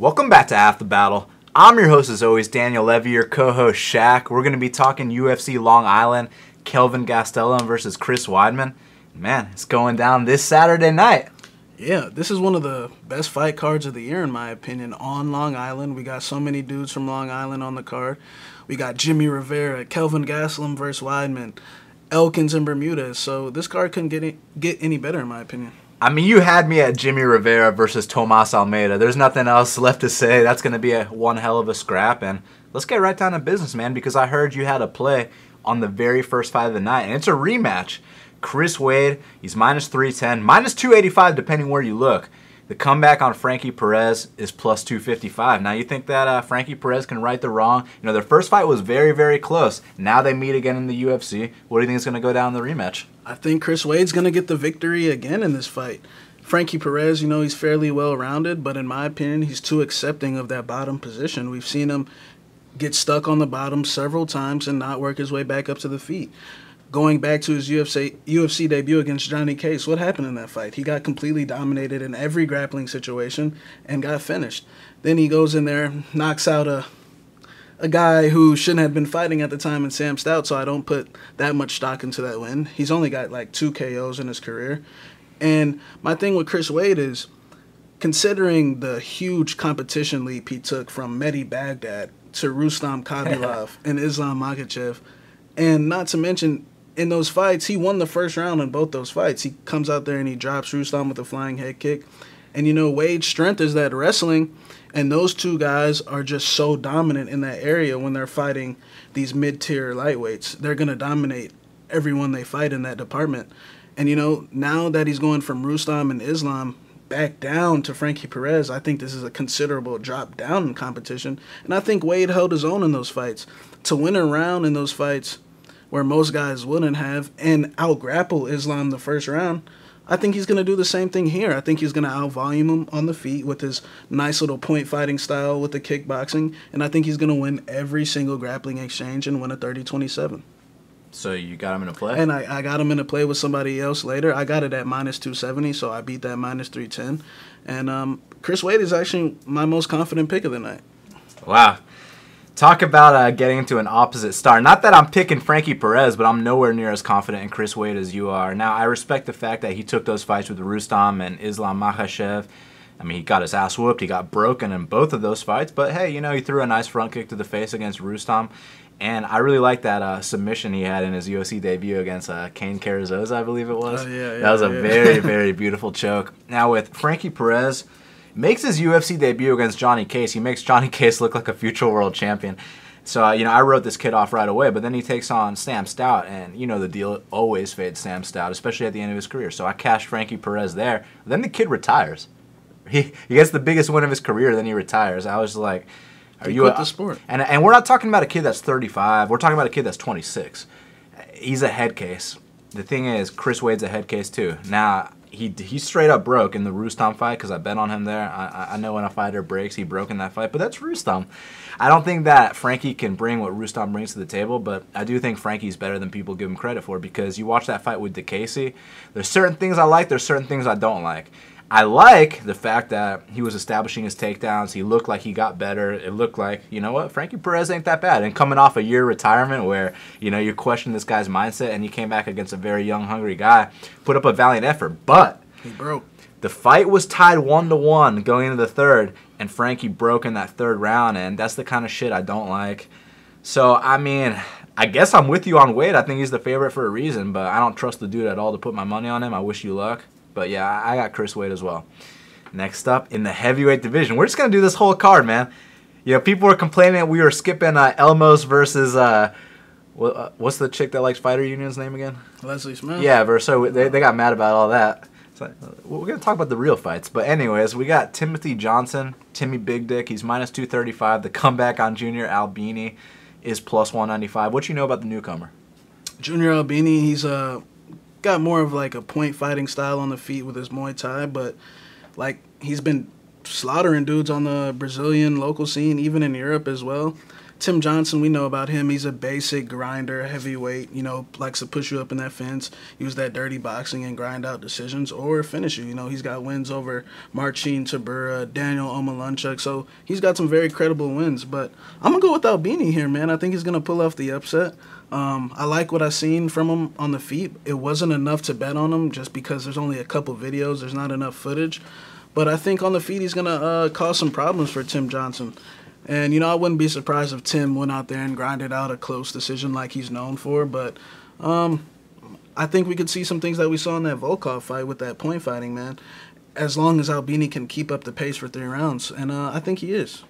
Welcome back to After the Battle. I'm your host as always, Daniel Levy, your co-host Shaq. We're going to be talking UFC Long Island, Kelvin Gastelum versus Chris Weidman. Man, it's going down this Saturday night. Yeah, this is one of the best fight cards of the year, in my opinion, on Long Island. We got so many dudes from Long Island on the card. We got Jimmie Rivera, Kelvin Gastelum versus Weidman, Elkins and Bermudez. So this card couldn't get any better, in my opinion. I mean, you had me at Jimmie Rivera versus Tomas Almeida. There's nothing else left to say. That's going to be one hell of a scrap. And let's get right down to business, man, because I heard you had a play on the very first fight of the night, and it's a rematch. Chris Wade, he's minus 310, minus 285 depending where you look. The comeback on Frankie Perez is plus 255. Now, you think that Frankie Perez can right the wrong? You know, their first fight was very, very close. Now they meet again in the UFC. What do you think is going to go down in the rematch? I think Chris Wade's going to get the victory again in this fight. Frankie Perez, you know, he's fairly well-rounded, but in my opinion, he's too accepting of that bottom position. We've seen him get stuck on the bottom several times and not work his way back up to the feet. Going back to his UFC debut against Johnny Case, what happened in that fight? He got completely dominated in every grappling situation and got finished. Then he goes in there, knocks out a guy who shouldn't have been fighting at the time in Sam Stout, so I don't put that much stock into that win. He's only got like 2 KOs in his career. And my thing with Chris Wade is, considering the huge competition leap he took from Mehdi Baghdad to Rustam Khabilov and Islam Makhachev, and not to mention, in those fights, he won the first round in both those fights. He comes out there and he drops Rustam with a flying head kick. And, you know, Wade's strength is that wrestling, and those two guys are just so dominant in that area when they're fighting these mid-tier lightweights. They're going to dominate everyone they fight in that department. And, you know, now that he's going from Rustam and Islam back down to Frankie Perez, I think this is a considerable drop down in competition. And I think Wade held his own in those fights. To win a round in those fights where most guys wouldn't have, and out-grapple Islam the first round, I think he's going to do the same thing here. I think he's going to out-volume him on the feet with his nice little point fighting style with the kickboxing, and I think he's going to win every single grappling exchange and win a 30-27. So you got him in a play? And I got him in a play with somebody else later. I got it at minus 270, so I beat that minus 310. And Chris Wade is actually my most confident pick of the night. Wow. Talk about getting into an opposite star. Not that I'm picking Frankie Perez, but I'm nowhere near as confident in Chris Wade as you are. Now, I respect the fact that he took those fights with Rustam and Islam Makhachev. I mean, he got his ass whooped. He got broken in both of those fights. But, hey, you know, he threw a nice front kick to the face against Rustam. And I really like that submission he had in his UFC debut against Cain Carrizosa, I believe it was. That was a very, very beautiful choke. Now, with Frankie Perez, makes his UFC debut against Johnny Case. He makes Johnny Case look like a future world champion. So, you know, I wrote this kid off right away, but then he takes on Sam Stout, and you know the deal, always fades Sam Stout, especially at the end of his career. So I cashed Frankie Perez there. Then the kid retires. He gets the biggest win of his career, then he retires. I was like, are you quit the sport? And we're not talking about a kid that's 35. We're talking about a kid that's 26. He's a head case. The thing is, Chris Wade's a head case too. Now, he straight up broke in the Rustam fight because I bet on him there. I know when a fighter breaks, he broke in that fight, but that's Rustam. I don't think that Frankie can bring what Rustam brings to the table, but I do think Frankie's better than people give him credit for, because you watch that fight with DeCasey. There's certain things I like, there's certain things I don't like. I like the fact that he was establishing his takedowns. He looked like he got better. It looked like, you know what, Frankie Perez ain't that bad. And coming off a year retirement where, you know, you question this guy's mindset, and he came back against a very young, hungry guy, put up a valiant effort. But he broke. The fight was tied 1-1 going into the third, and Frankie broke in that third round, and that's the kind of shit I don't like. So, I mean, I guess I'm with you on Wade. I think he's the favorite for a reason, but I don't trust the dude at all to put my money on him. I wish you luck. But, yeah, I got Chris Wade as well. Next up, in the heavyweight division. We're just going to do this whole card, man. You know, people were complaining that we were skipping Elmos versus, what's the chick that likes fighter unions name again? Leslie Smith. Yeah, so they got mad about all that. So, we're going to talk about the real fights. But anyways, we got Timothy Johnson, Timmy Big Dick. He's minus 235. The comeback on Junior Albini is plus 195. What you know about the newcomer? Junior Albini, he's got more of like a point fighting style on the feet with his Muay Thai, but like he's been slaughtering dudes on the Brazilian local scene, even in Europe as well. Tim Johnson, we know about him. He's a basic grinder, heavyweight, likes to push you up in that fence, use that dirty boxing and grind out decisions or finish you. He's got wins over Marcin Tybura, Daniel Omalunchuk, so he's got some very credible wins. But I'm going to go with Albini here, man. I think he's going to pull off the upset. I like what I've seen from him on the feet. It wasn't enough to bet on him just because there's only a couple videos. There's not enough footage. But I think on the feet he's going to cause some problems for Tim Johnson. And, I wouldn't be surprised if Tim went out there and grinded out a close decision like he's known for. But I think we could see some things that we saw in that Volkov fight with that point fighting, man, as long as Albini can keep up the pace for 3 rounds. And I think he is.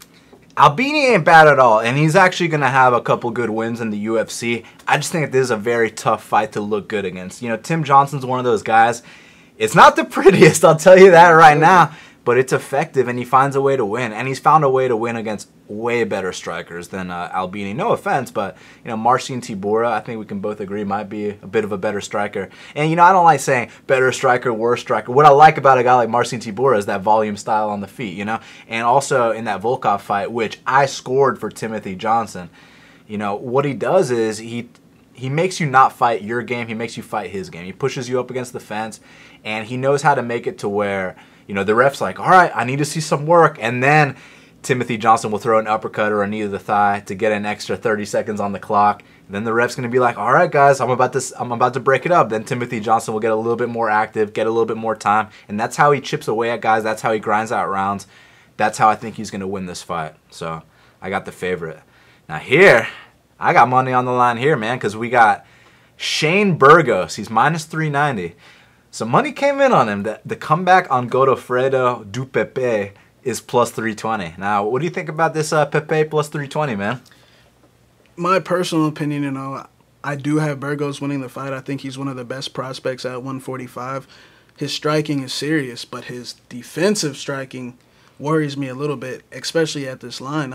Albini ain't bad at all, and he's actually going to have a couple good wins in the UFC. I just think that this is a very tough fight to look good against. Tim Johnson's one of those guys. It's not the prettiest, I'll tell you that right now, but it's effective, and he finds a way to win. And he's found a way to win against way better strikers than Albini. No offense, but, Marcin Tybura, I think we can both agree, might be a bit of a better striker. And, I don't like saying better striker, worse striker. What I like about a guy like Marcin Tybura is that volume style on the feet, And also in that Volkov fight, which I scored for Timothy Johnson, what he does is he makes you not fight your game. He makes you fight his game. He pushes you up against the fence, and he knows how to make it to where, the ref's like, all right, I need to see some work. And then Timothy Johnson will throw an uppercut or a knee to the thigh to get an extra 30 seconds on the clock. And then the ref's going to be like, all right, guys, I'm about to break it up. Then Timothy Johnson will get a little bit more active, get a little bit more time. And that's how he chips away at guys. That's how he grinds out rounds. That's how I think he's going to win this fight. So I got the favorite. Now here, I got money on the line here, man, because we got Shane Burgos. He's minus 390. So money came in on him. The comeback on Godofredo du Pepey is plus 320. Now, what do you think about this Pepey plus 320, man? My personal opinion, I do have Burgos winning the fight. I think he's one of the best prospects at 145. His striking is serious, but his defensive striking worries me a little bit, especially at this line.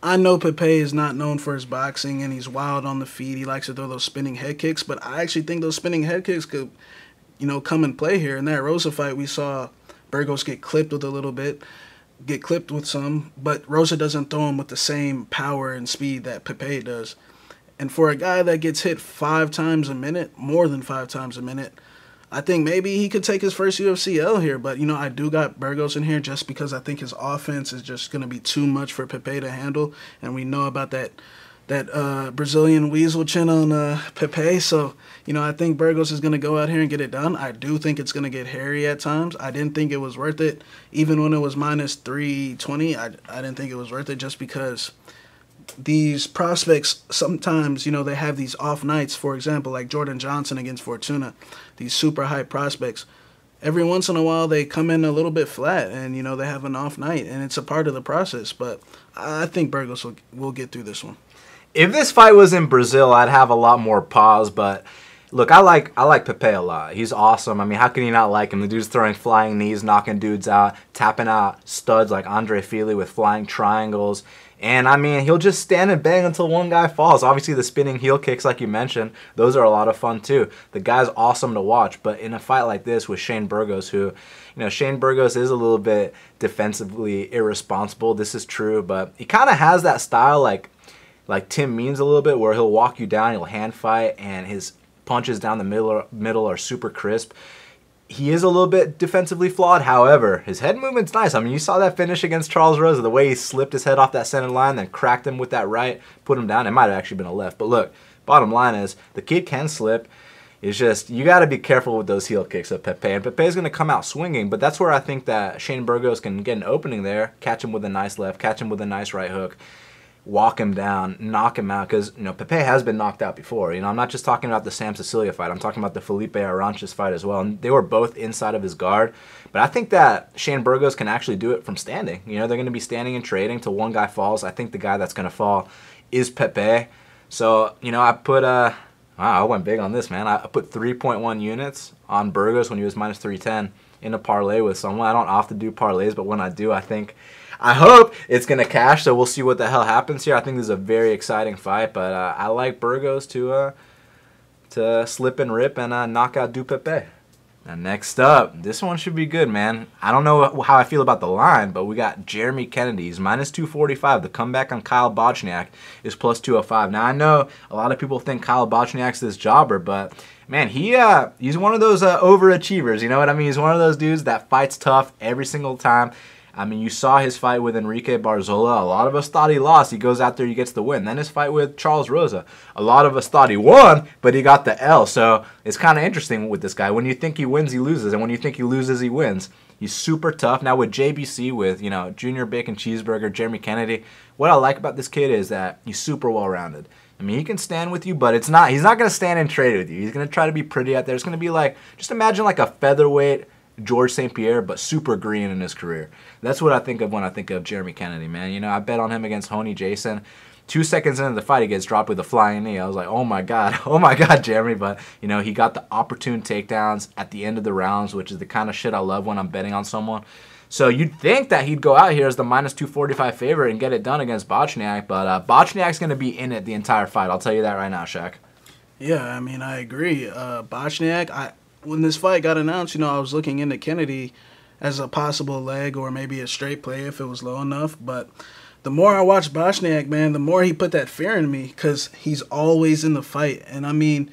I know Pepey is not known for his boxing, and he's wild on the feet. He likes to throw those spinning head kicks, but I actually think those spinning head kicks could, come and play here. In that Rosa fight, we saw Burgos get clipped with a little bit, get clipped with some, but Rosa doesn't throw him with the same power and speed that Pepey does. And for a guy that gets hit 5 times a minute, more than 5 times a minute, I think maybe he could take his first UFC L here. But, I do got Burgos in here just because I think his offense is just going to be too much for Pepey to handle. And we know about that Brazilian weasel chin on Pepey. So, I think Burgos is going to go out here and get it done. I do think it's going to get hairy at times. I didn't think it was worth it. Even when it was minus 320, I didn't think it was worth it just because these prospects sometimes, they have these off nights. For example, like Jordan Johnson against Fortuna, these super high prospects. Every once in a while, they come in a little bit flat, and, they have an off night, and it's a part of the process. But I think Burgos will get through this one. If this fight was in Brazil, I'd have a lot more pause, but look, I like Pepey a lot. He's awesome. How can you not like him? The dude's throwing flying knees, knocking dudes out, tapping out studs like Andre Fili with flying triangles. And, he'll just stand and bang until one guy falls. Obviously, the spinning heel kicks, like you mentioned, those are a lot of fun, too. The guy's awesome to watch. But in a fight like this with Shane Burgos, who, Shane Burgos is a little bit defensively irresponsible. This is true. But he kind of has that style like Tim Means a little bit, where he'll walk you down, he'll hand fight, and his punches down the middle are super crisp. He is a little bit defensively flawed. However, his head movement's nice. You saw that finish against Charles Rosa, the way he slipped his head off that center line, then cracked him with that right, put him down. It might have actually been a left. But look, bottom line is the kid can slip. It's just you got to be careful with those heel kicks of Pepey. And Pepey's going to come out swinging, but that's where I think that Shane Burgos can get an opening there, catch him with a nice left, catch him with a nice right hook, walk him down, knock him out, because Pepey has been knocked out before. I'm not just talking about the Sam Cecilia fight. I'm talking about the Felipe Aranches fight as well, and they were both inside of his guard. But I think that Shane Burgos can actually do it from standing. They're going to be standing and trading till one guy falls. I think the guy that's going to fall is Pepey. So I put wow, I went big on this, man. I put 3.1 units on Burgos when he was minus 310 in a parlay with someone. I don't often do parlays, but when I do, I hope it's going to cash, so we'll see what the hell happens here. I think this is a very exciting fight, but I like Burgos to slip and rip and knock out du Pepey. Now, next up, this one should be good, man. I don't know how I feel about the line, but we got Jeremy Kennedy. He's minus 245. The comeback on Kyle Bochniak is plus 205. Now, I know a lot of people think Kyle Bochniak's this jobber, but, man, he's one of those overachievers. You know what I mean? He's one of those dudes that fights tough every single time. I mean, you saw his fight with Enrique Barzola. A lot of us thought he lost. He goes out there, he gets the win. Then his fight with Charles Rosa. A lot of us thought he won, but he got the L. So it's kind of interesting with this guy. When you think he wins, he loses. And when you think he loses, he wins. He's super tough. Now with JBC, with, Junior Bacon Cheeseburger, Jeremy Kennedy, what I like about this kid is that he's super well-rounded. I mean, he can stand with you, but he's not going to stand and trade with you. He's going to try to be pretty out there. It's going to be like, just imagine like a featherweight George St. Pierre, but super green in his career. That's what I think of when I think of Jeremy Kennedy, man. I bet on him against Honey Jason. 2 seconds into the fight, he gets dropped with a flying knee. I was like, oh my God, Jeremy. But, he got the opportune takedowns at the end of the rounds, which is the kind of shit I love when I'm betting on someone. So you'd think that he'd go out here as the minus 245 favorite and get it done against Bochniak, but Bochniak's going to be in it the entire fight. I'll tell you that right now, Shaq. Yeah, I mean, I agree. Bochniak, when this fight got announced, I was looking into Kennedy as a possible leg or maybe a straight play if it was low enough. But the more I watched Bochniak, man, the more he put that fear in me because he's always in the fight. And, I mean,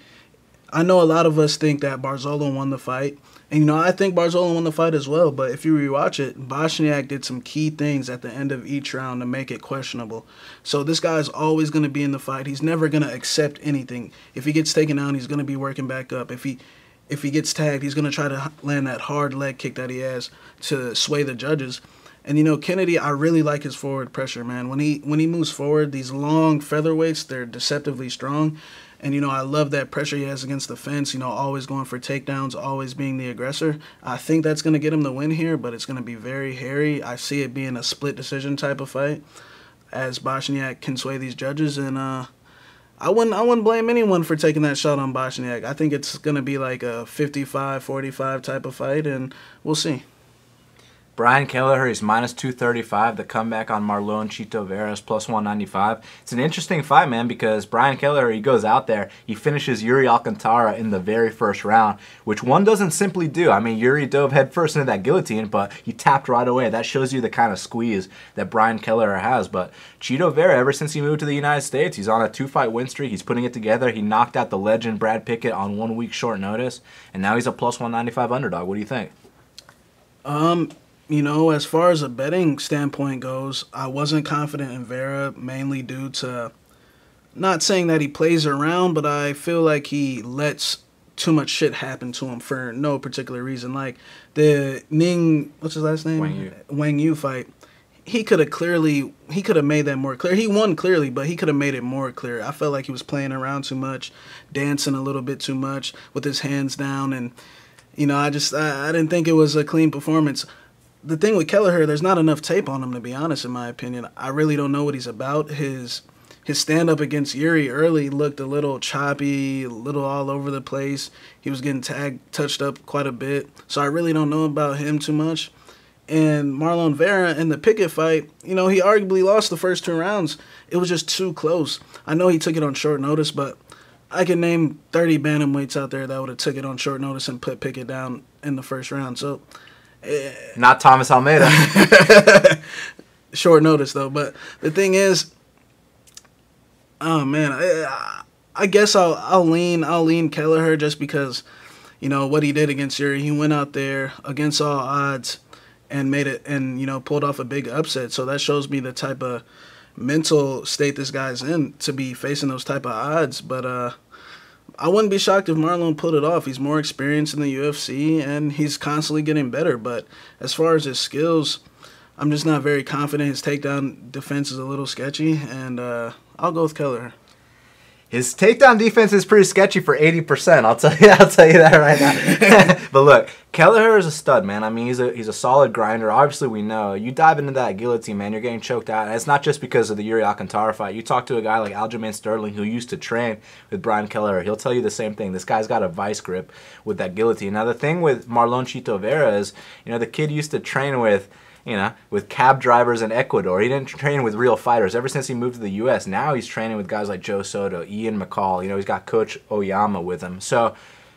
I know a lot of us think that Barzola won the fight. And, I think Barzola won the fight as well. But if you rewatch it, Bochniak did some key things at the end of each round to make it questionable. So this guy's always going to be in the fight. He's never going to accept anything. If he gets taken out, he's going to be working back up. If he gets tagged, he's going to try to land that hard leg kick that he has to sway the judges. And, Kennedy, I really like his forward pressure, man. When he moves forward, these long featherweights, they're deceptively strong. And, I love that pressure he has against the fence, always going for takedowns, always being the aggressor. I think that's going to get him the win here, but it's going to be very hairy. I see it being a split decision type of fight as Bochniak can sway these judges. And I wouldn't blame anyone for taking that shot on Bochniak. I think it's going to be like a 55-45 type of fight, and we'll see. Brian Kelleher is minus 235. The comeback on Marlon Chito Vera is plus 195. It's an interesting fight, man, because Brian Kelleher, he goes out there, he finishes Yuri Alcantara in the very first round, which one doesn't simply do. I mean, Yuri dove headfirst into that guillotine, but he tapped right away. That shows you the kind of squeeze that Brian Kelleher has. But Chito Vera, ever since he moved to the United States, he's on a 2-fight win streak. He's putting it together. He knocked out the legend Brad Pickett on 1 week short notice, and now he's a plus 195 underdog. What do you think? As far as a betting standpoint goes, I wasn't confident in Vera, mainly due to, not saying that he plays around, but I feel like he lets too much shit happen to him for no particular reason. Like the what's his last name? Wang Yu fight. He could have made that more clear. He won clearly, but he could have made it more clear. I felt like he was playing around too much, dancing a little bit too much with his hands down, and, I didn't think it was a clean performance. The thing with Kelleher, there's not enough tape on him, to be honest, in my opinion. I really don't know what he's about. His stand-up against Yuri early looked a little choppy, a little all over the place. He was getting touched up quite a bit. So I really don't know about him too much. And Marlon Vera in the Pickett fight, he arguably lost the first 2 rounds. It was just too close. I know he took it on short notice, but I can name 30 bantamweights out there that would have took it on short notice and put Pickett down in the first round. So... Not Thomas Almeida. Short notice, though. But the thing is, oh, man, I guess I'll lean Kelleher just because, what he did against Yuri. He went out there against all odds and made it and, pulled off a big upset. So that shows me the type of mental state this guy's in to be facing those type of odds. But I wouldn't be shocked if Marlon pulled it off. He's more experienced in the UFC, and he's constantly getting better. But as far as his skills, I'm just not very confident. His takedown defense is a little sketchy, and I'll go with Kelleher. His takedown defense is pretty sketchy for 80%. I'll tell you that right now. But look, Kelleher is a stud, man. I mean, he's a solid grinder. Obviously, we know. You dive into that guillotine, man, you're getting choked out. And it's not just because of the Yuri Alcantara fight. You talk to a guy like Aljamain Sterling who used to train with Brian Kelleher. He'll tell you the same thing. This guy's got a vice grip with that guillotine. Now, the thing with Marlon Chito Vera is, the kid used to train with cab drivers in Ecuador. He didn't train with real fighters. Ever since he moved to the U.S., now he's training with guys like Joe Soto, Ian McCall. He's got Coach Oyama with him. So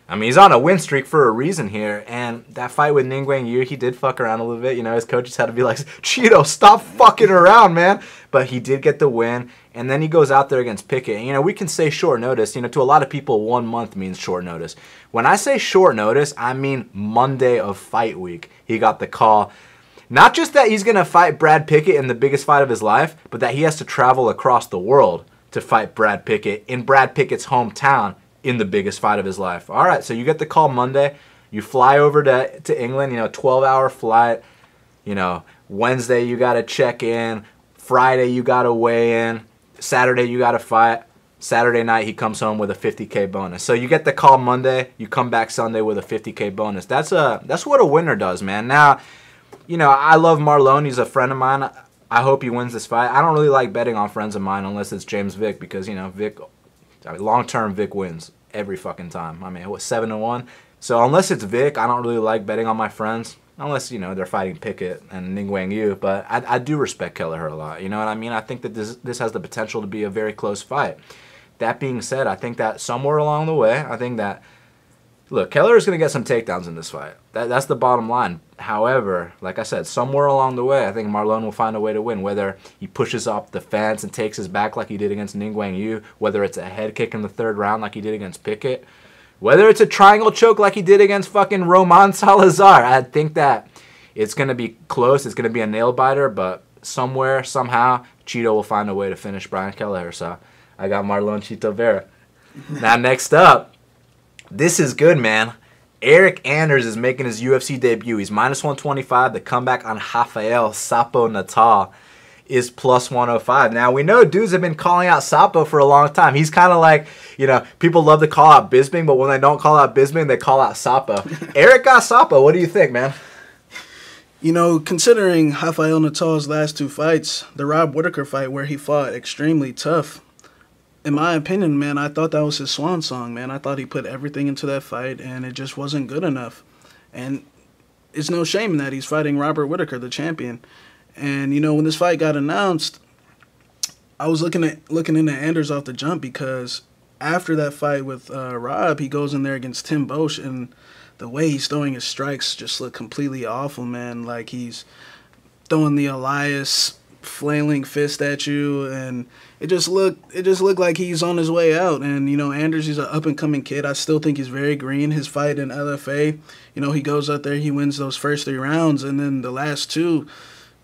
I mean, he's on a win streak for a reason here, and that fight with Ningguang Yu, he did fuck around a little bit. You know, his coaches had to be like, Cheeto, stop fucking around, man. But he did get the win, and then he goes out there against Pickett. And, you know, we can say short notice. You know, to a lot of people, 1 month means short notice. When I say short notice, I mean Monday of fight week. He got the call. Not just that he's going to fight Brad Pickett in the biggest fight of his life, but that he has to travel across the world to fight Brad Pickett in Brad Pickett's hometown in the biggest fight of his life. All right, so you get the call Monday. You fly over to England, you know, 12-hour flight. You know, Wednesday you got to check in. Friday you got to weigh in. Saturday you got to fight. Saturday night he comes home with a $50K bonus. So you get the call Monday. You come back Sunday with a $50K bonus. That's what a winner does, man. Now, you know, I love Marlon. He's a friend of mine. I hope he wins this fight. I don't really like betting on friends of mine unless it's James Vick because, you know, long-term Vick wins every fucking time. I mean, it was 7-1. So unless it's Vick, I don't really like betting on my friends. Unless, you know, they're fighting Pickett and Ningguang Yu. But I do respect Kelleher a lot. You know what I mean? I think that this has the potential to be a very close fight. That being said, I think that somewhere along the way, I think that, look, Kelleher is going to get some takedowns in this fight. That's the bottom line. However, like I said, somewhere along the way, I think Marlon will find a way to win. Whether he pushes up the fence and takes his back like he did against Ningguang Yu, whether it's a head kick in the 3rd round like he did against Pickett, whether it's a triangle choke like he did against fucking Roman Salazar. I think that it's going to be close. It's going to be a nail-biter, but somewhere, somehow, Cheeto will find a way to finish Brian Kelleher. So I got Marlon Chito Vera. Now, next up, this is good, man. Eryk Anders is making his UFC debut. He's -125. The comeback on Rafael Sapo Natal is +105. Now, we know dudes have been calling out Sapo for a long time. He's kind of like, you know, people love to call out Bisping, but when they don't call out Bisping, they call out Sapo. Eryk got Sapo. What do you think, man? You know, considering Rafael Natal's last 2 fights, the Rob Whittaker fight where he fought extremely tough, in my opinion, man, I thought that was his swan song, man. I thought he put everything into that fight, and it just wasn't good enough. And it's no shame in that he's fighting Robert Whittaker, the champion. And, you know, when this fight got announced, I was looking into Anders off the jump because after that fight with Rob, he goes in there against Tim Bosch, and the way he's throwing his strikes just look completely awful, man. Like he's throwing the Elias flailing fist at you, and it just looked like he's on his way out. And, you know, Anders, he's an up-and-coming kid. I still think he's very green. His fight in LFA, you know, he goes out there, he wins those first 3 rounds, and then the last 2,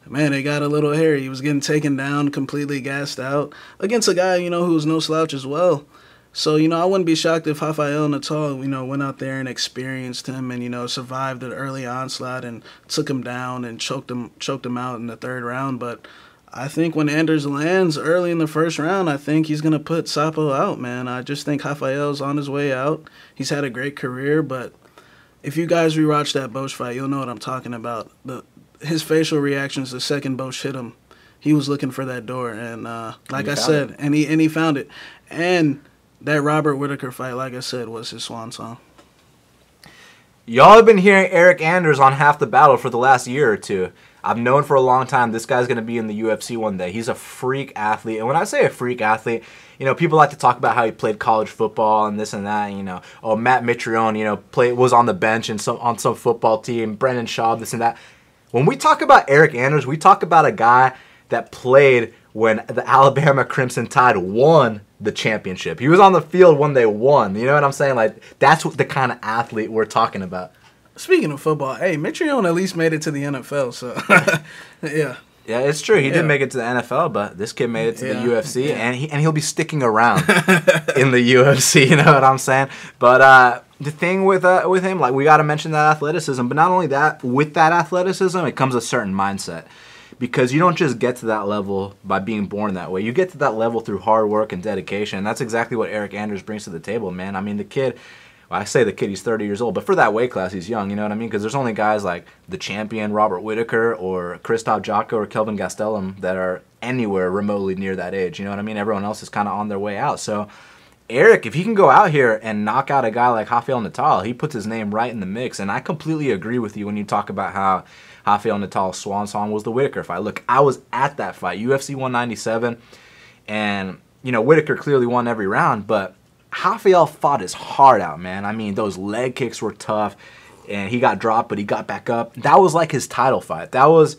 man, it got a little hairy. He was getting taken down, completely gassed out, against a guy, you know, who was no slouch as well. So, you know, I wouldn't be shocked if Rafael Natal, you know, went out there and experienced him and, you know, survived the early onslaught and took him down and choked him out in the 3rd round. But I think when Anders lands early in the 1st round, I think he's going to put Sapo out, man. I just think Rafael's on his way out. He's had a great career, but if you guys rewatch that Bosch fight, you'll know what I'm talking about. His facial reactions the second Bosch hit him, he was looking for that door, and like I said, and he found it. And that Robert Whittaker fight, like I said, was his swan song. Y'all have been hearing Eryk Anders on Half the Battle for the last year or 2. I've known for a long time this guy's going to be in the UFC one day. He's a freak athlete. And when I say a freak athlete, you know, people like to talk about how he played college football and this and that. And, you know, oh, Matt Mitrione, you know, was on the bench and on some football team. Brendan Schaub, this and that. When we talk about Eryk Anders, we talk about a guy that played when the Alabama Crimson Tide won the championship. He was on the field when they won. You know what I'm saying? Like, that's what the kind of athlete we're talking about. Speaking of football, hey, Mitrione at least made it to the NFL, so yeah. Yeah, it's true. He did make it to the NFL, but this kid made it to the UFC, and he'll be sticking around in the UFC. You know what I'm saying? But the thing with him, like, we got to mention that athleticism. But not only that, with that athleticism, it comes a certain mindset, because you don't just get to that level by being born that way. You get to that level through hard work and dedication. And that's exactly what Eryk Anders brings to the table, man. I mean, the kid. Well, I say the kid, he's 30 years old, but for that weight class, he's young, you know what I mean? Because there's only guys like the champion Robert Whittaker or Christoph Jocko or Kelvin Gastelum that are anywhere remotely near that age, you know what I mean? Everyone else is kind of on their way out. So Eryk, if he can go out here and knock out a guy like Rafael Natal, he puts his name right in the mix. And I completely agree with you when you talk about how Rafael Natal's swan song was the Whittaker fight. Look, I was at that fight, UFC 197, and, you know, Whittaker clearly won every round, but Rafael fought his heart out, man. I mean, those leg kicks were tough, and he got dropped, but he got back up. That was like his title fight. That was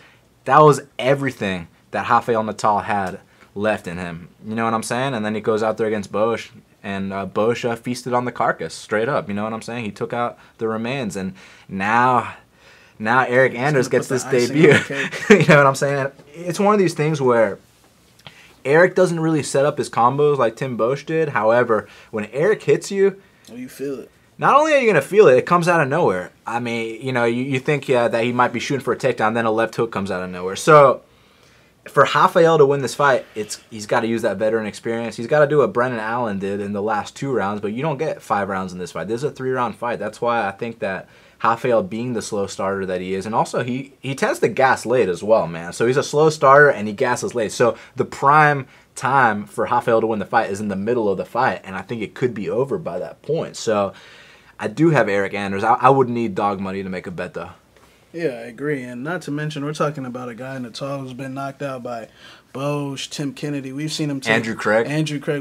everything that Rafael Natal had left in him. You know what I'm saying? And then he goes out there against Bosch, and Bosch feasted on the carcass, straight up. You know what I'm saying? He took out the remains, and now Eryk Anders gets this debut. You know what I'm saying? It's one of these things where Eryk doesn't really set up his combos like Tim Bosch did. However, when Eryk hits you, you feel it. Not only are you going to feel it, it comes out of nowhere. I mean, you know, you think that he might be shooting for a takedown, then a left hook comes out of nowhere. So for Rafael to win this fight, he's got to use that veteran experience. He's got to do what Brendan Allen did in the last 2 rounds, but you don't get 5 rounds in this fight. This is a 3-round fight. That's why I think that Rafael, being the slow starter that he is, and also he tends to gas late as well, man. So he's a slow starter and he gasses late. So the prime time for Rafael to win the fight is in the middle of the fight, and I think it could be over by that point. So I do have Eryk Anders. I would need dog money to make a bet, though. Yeah, I agree. And not to mention, we're talking about a guy in Natal who's been knocked out by Bosch, Tim Kennedy. We've seen him Andrew Craig.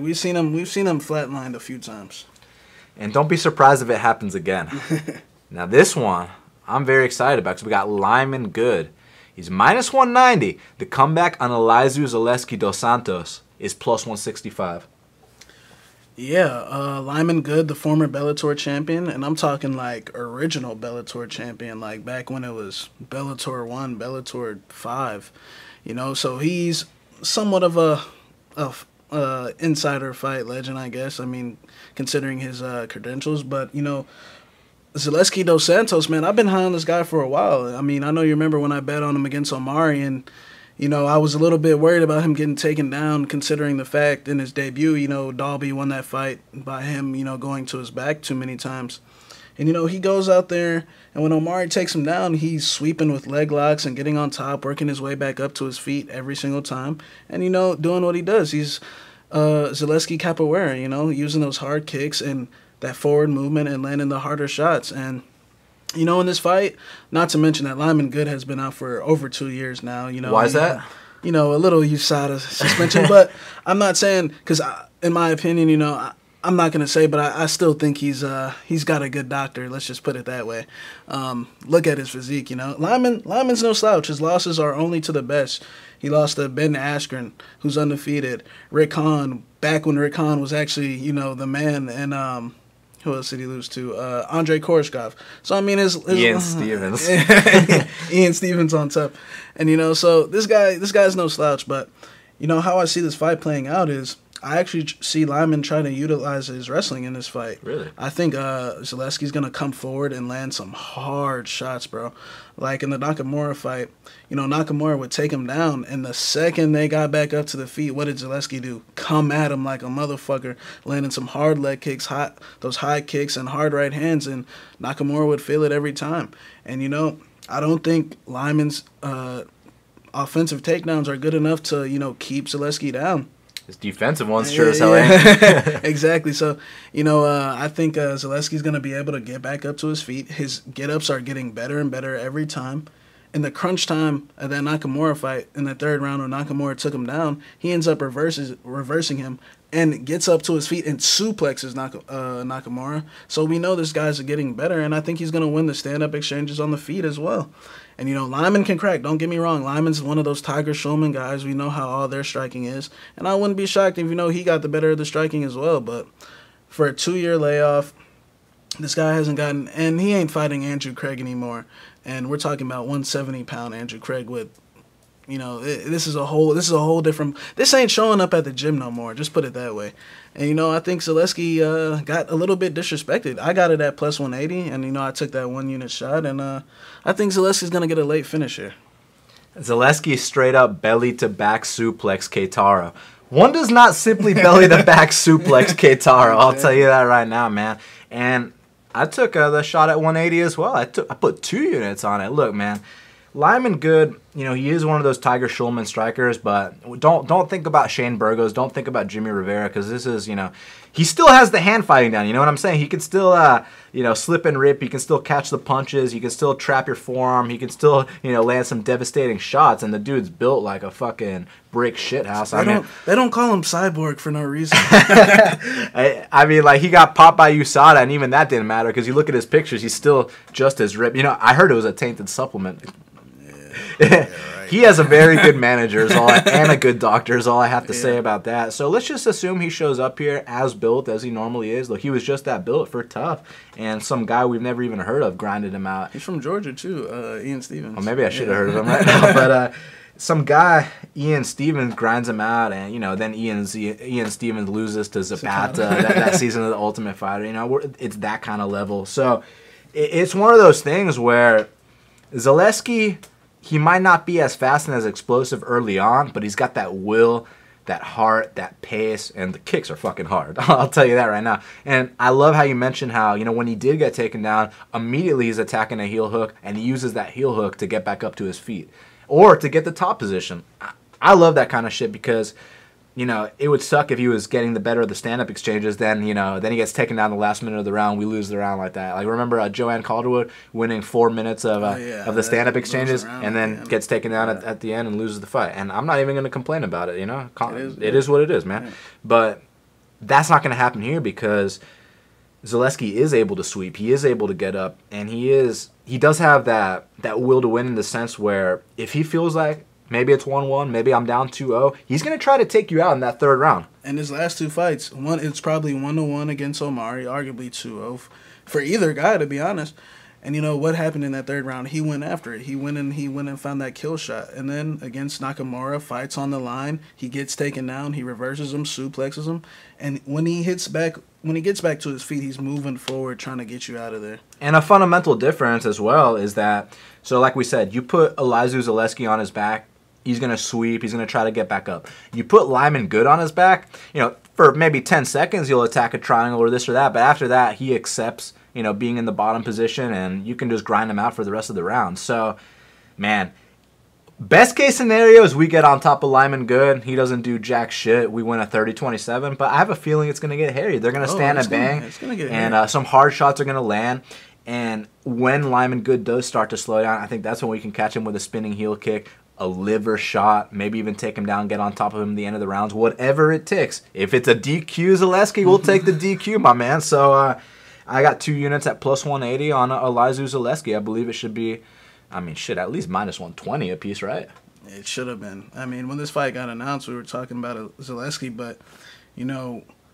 We've seen him flatlined a few times. And don't be surprised if it happens again. Now this one, I'm very excited about because we got Lyman good. He's minus 190. The comeback on Elizeu Zaleski dos Santos is plus 165. Yeah, Lyman Good, the former Bellator champion, and I'm talking like original Bellator champion, like back when it was Bellator 1, Bellator 5, you know, so he's somewhat of a insider fight legend, I guess, I mean, considering his credentials, but, you know, Zaleski dos Santos, man, I've been high on this guy for a while. I mean, I know you remember when I bet on him against Omari, and you know, I was a little bit worried about him getting taken down, considering the fact in his debut, you know, Dalby won that fight by him, you know, going to his back too many times. And, you know, he goes out there, and when Omari takes him down, he's sweeping with leg locks and getting on top, working his way back up to his feet every single time. And, you know, doing what he does. He's Zaleski Capoeira, you know, using those hard kicks and that forward movement and landing the harder shots. And you know, in this fight, not to mention that Lyman Good has been out for over 2 years now. You know, why is that? You know, a little USADA suspension, but I'm not saying because, in my opinion, you know, I'm not gonna say, but I still think he's got a good doctor. Let's just put it that way. Look at his physique. You know, Lyman's no slouch. His losses are only to the best. He lost to Ben Askren, who's undefeated. Rick Hahn, back when Rick Hahn was actually, you know, the man, and who else did he lose to? Andre Korshkov. So, I mean, his Ian Stevens. Ian Stevens on top. And, you know, so this guy's no slouch. But, you know, how I see this fight playing out is I actually see Lyman trying to utilize his wrestling in this fight. Really? I think Zaleski's going to come forward and land some hard shots, bro. Like in the Nakamura fight, you know, Nakamura would take him down, and the second they got back up to the feet, what did Zaleski do? Come at him like a motherfucker, landing some hard leg kicks, those high kicks, and hard right hands, and Nakamura would feel it every time. And, you know, I don't think Lyman's offensive takedowns are good enough to, you know, keep Zaleski down. His defensive ones sure as hell ain't. Exactly. So, you know, I think Zaleski's going to be able to get back up to his feet. His get-ups are getting better and better every time. In the crunch time of that Nakamura fight, in the 3rd round when Nakamura took him down, he ends up reversing him and gets up to his feet and suplexes Nakamura. So we know this guy's getting better, and I think he's going to win the stand-up exchanges on the feet as well. And, you know, Lyman can crack. Don't get me wrong. Lyman's one of those Tiger Schulman guys. We know how all their striking is. And I wouldn't be shocked if, you know, he got the better of the striking as well. But for a 2-year layoff, this guy hasn't gotten, and he ain't fighting Andrew Craig anymore. And we're talking about 170-pound Andrew Craig with, you know, this is a whole different, this ain't showing up at the gym no more. Just put it that way. And, you know, I think Zaleski got a little bit disrespected. I got it at plus 180, and, you know, I took that 1-unit shot, and I think Zaleski's going to get a late finish here. Zaleski straight up belly-to-back suplex Keitaro. One does not simply belly-to-back suplex Keitaro. I'll tell you that right now, man. And I took the shot at 180 as well. I put 2 units on it. Look, man, Lyman good, he is one of those Tiger Schulman strikers, but don't think about Shane Burgos, don't think about Jimmie Rivera, because this is, he still has the hand fighting down, you know what I'm saying? He can still, slip and rip, he can still catch the punches, he can still trap your forearm, he can still, land some devastating shots, and the dude's built like a fucking brick shithouse. They don't call him Cyborg for no reason. He got popped by USADA, and even that didn't matter, because you look at his pictures, he's still just as ripped. I heard it was a tainted supplement. Yeah, right. He has a very good manager and a good doctor is all I have to say about that. So let's just assume he shows up here as built as he normally is. Look, he was just that built for tough, and some guy we've never even heard of grinded him out. He's from Georgia too, Ian Stevens. Well, maybe I should have heard of him right now, but some guy, Ian Stevens, grinds him out, and then Ian Stevens loses to Zapata that season of the Ultimate Fighter. It's that kind of level. So it's one of those things where Zaleski, he might not be as fast and as explosive early on, but he's got that will, that heart, that pace, and the kicks are fucking hard. I'll tell you that right now. And I love how you mentioned how, when he did get taken down, immediately he's attacking a heel hook, and he uses that heel hook to get back up to his feet or to get the top position. I love that kind of shit because, it would suck if he was getting the better of the stand-up exchanges. Then, then he gets taken down the last minute of the round. We lose the round like that. Like, remember Joanne Calderwood winning 4 minutes of the stand-up exchanges and then gets taken down at the end and loses the fight. And I'm not even going to complain about it, It is what it is, man. Yeah. But that's not going to happen here because Zaleski is able to sweep. He is able to get up. And he does have that will to win in the sense where if he feels like maybe it's 1-1, maybe I'm down 2-0, he's going to try to take you out in that third round. And his last two fights, it's probably 1-1 against Omari, arguably 2-0 for either guy, to be honest. And what happened in that third round? He went after it. He went and found that kill shot. And then against Nakamura, fights on the line. He gets taken down. He reverses him, suplexes him. And when he gets back to his feet, he's moving forward, trying to get you out of there. And a fundamental difference as well is that, so like we said, you put Elizeu Zaleski on his back, he's going to sweep. He's going to try to get back up. You put Lyman good on his back, for maybe 10 seconds, you'll attack a triangle or this or that. But after that, he accepts, being in the bottom position, and you can just grind him out for the rest of the round. So, man, best case scenario is we get on top of Lyman good. He doesn't do jack shit. We win a 30-27. But I have a feeling it's going to get hairy. They're going to stand and bang. It's going to get hairy. And some hard shots are going to land. And when Lyman good does start to slow down, I think that's when we can catch him with a spinning heel kick, a liver shot, maybe even take him down, get on top of him at the end of the rounds, whatever it takes. If it's a DQ Zaleski, we'll take the DQ, my man. So I got 2 units at plus 180 on Elizeu Zaleski. I believe it should be, at least minus 120 a piece, right? It should have been. When this fight got announced, we were talking about Zaleski, but,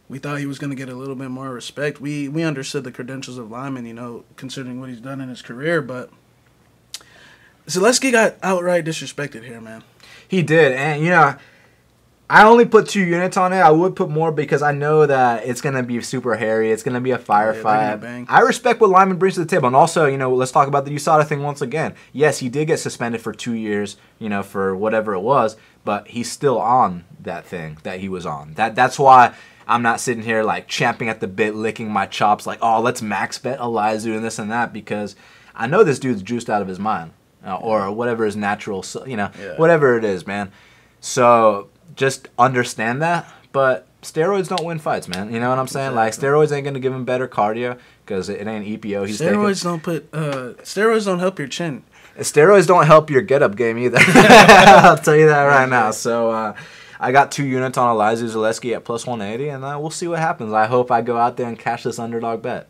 we thought he was going to get a little bit more respect. We understood the credentials of Lyman, considering what he's done in his career, but Zaleski got outright disrespected here, man. He did, and, I only put 2 units on it. I would put more because I know that it's going to be super hairy. It's going to be a firefight. I respect what Lyman brings to the table. And also, let's talk about the USADA thing once again. Yes, he did get suspended for 2 years, for whatever it was, but he's still on that thing that he was on. That's why I'm not sitting here, champing at the bit, licking my chops, let's max bet Elizeu and this and that, because I know this dude's juiced out of his mind. Or whatever is natural, whatever it is, man. So just understand that. But steroids don't win fights, man. You know what I'm saying? Exactly. Steroids ain't gonna give him better cardio because it ain't EPO. Steroids don't help your chin. Steroids don't help your get up game either. I'll tell you that right now. So I got 2 units on Elizeu Zaleski at plus 180, and we'll see what happens. I hope I go out there and cash this underdog bet.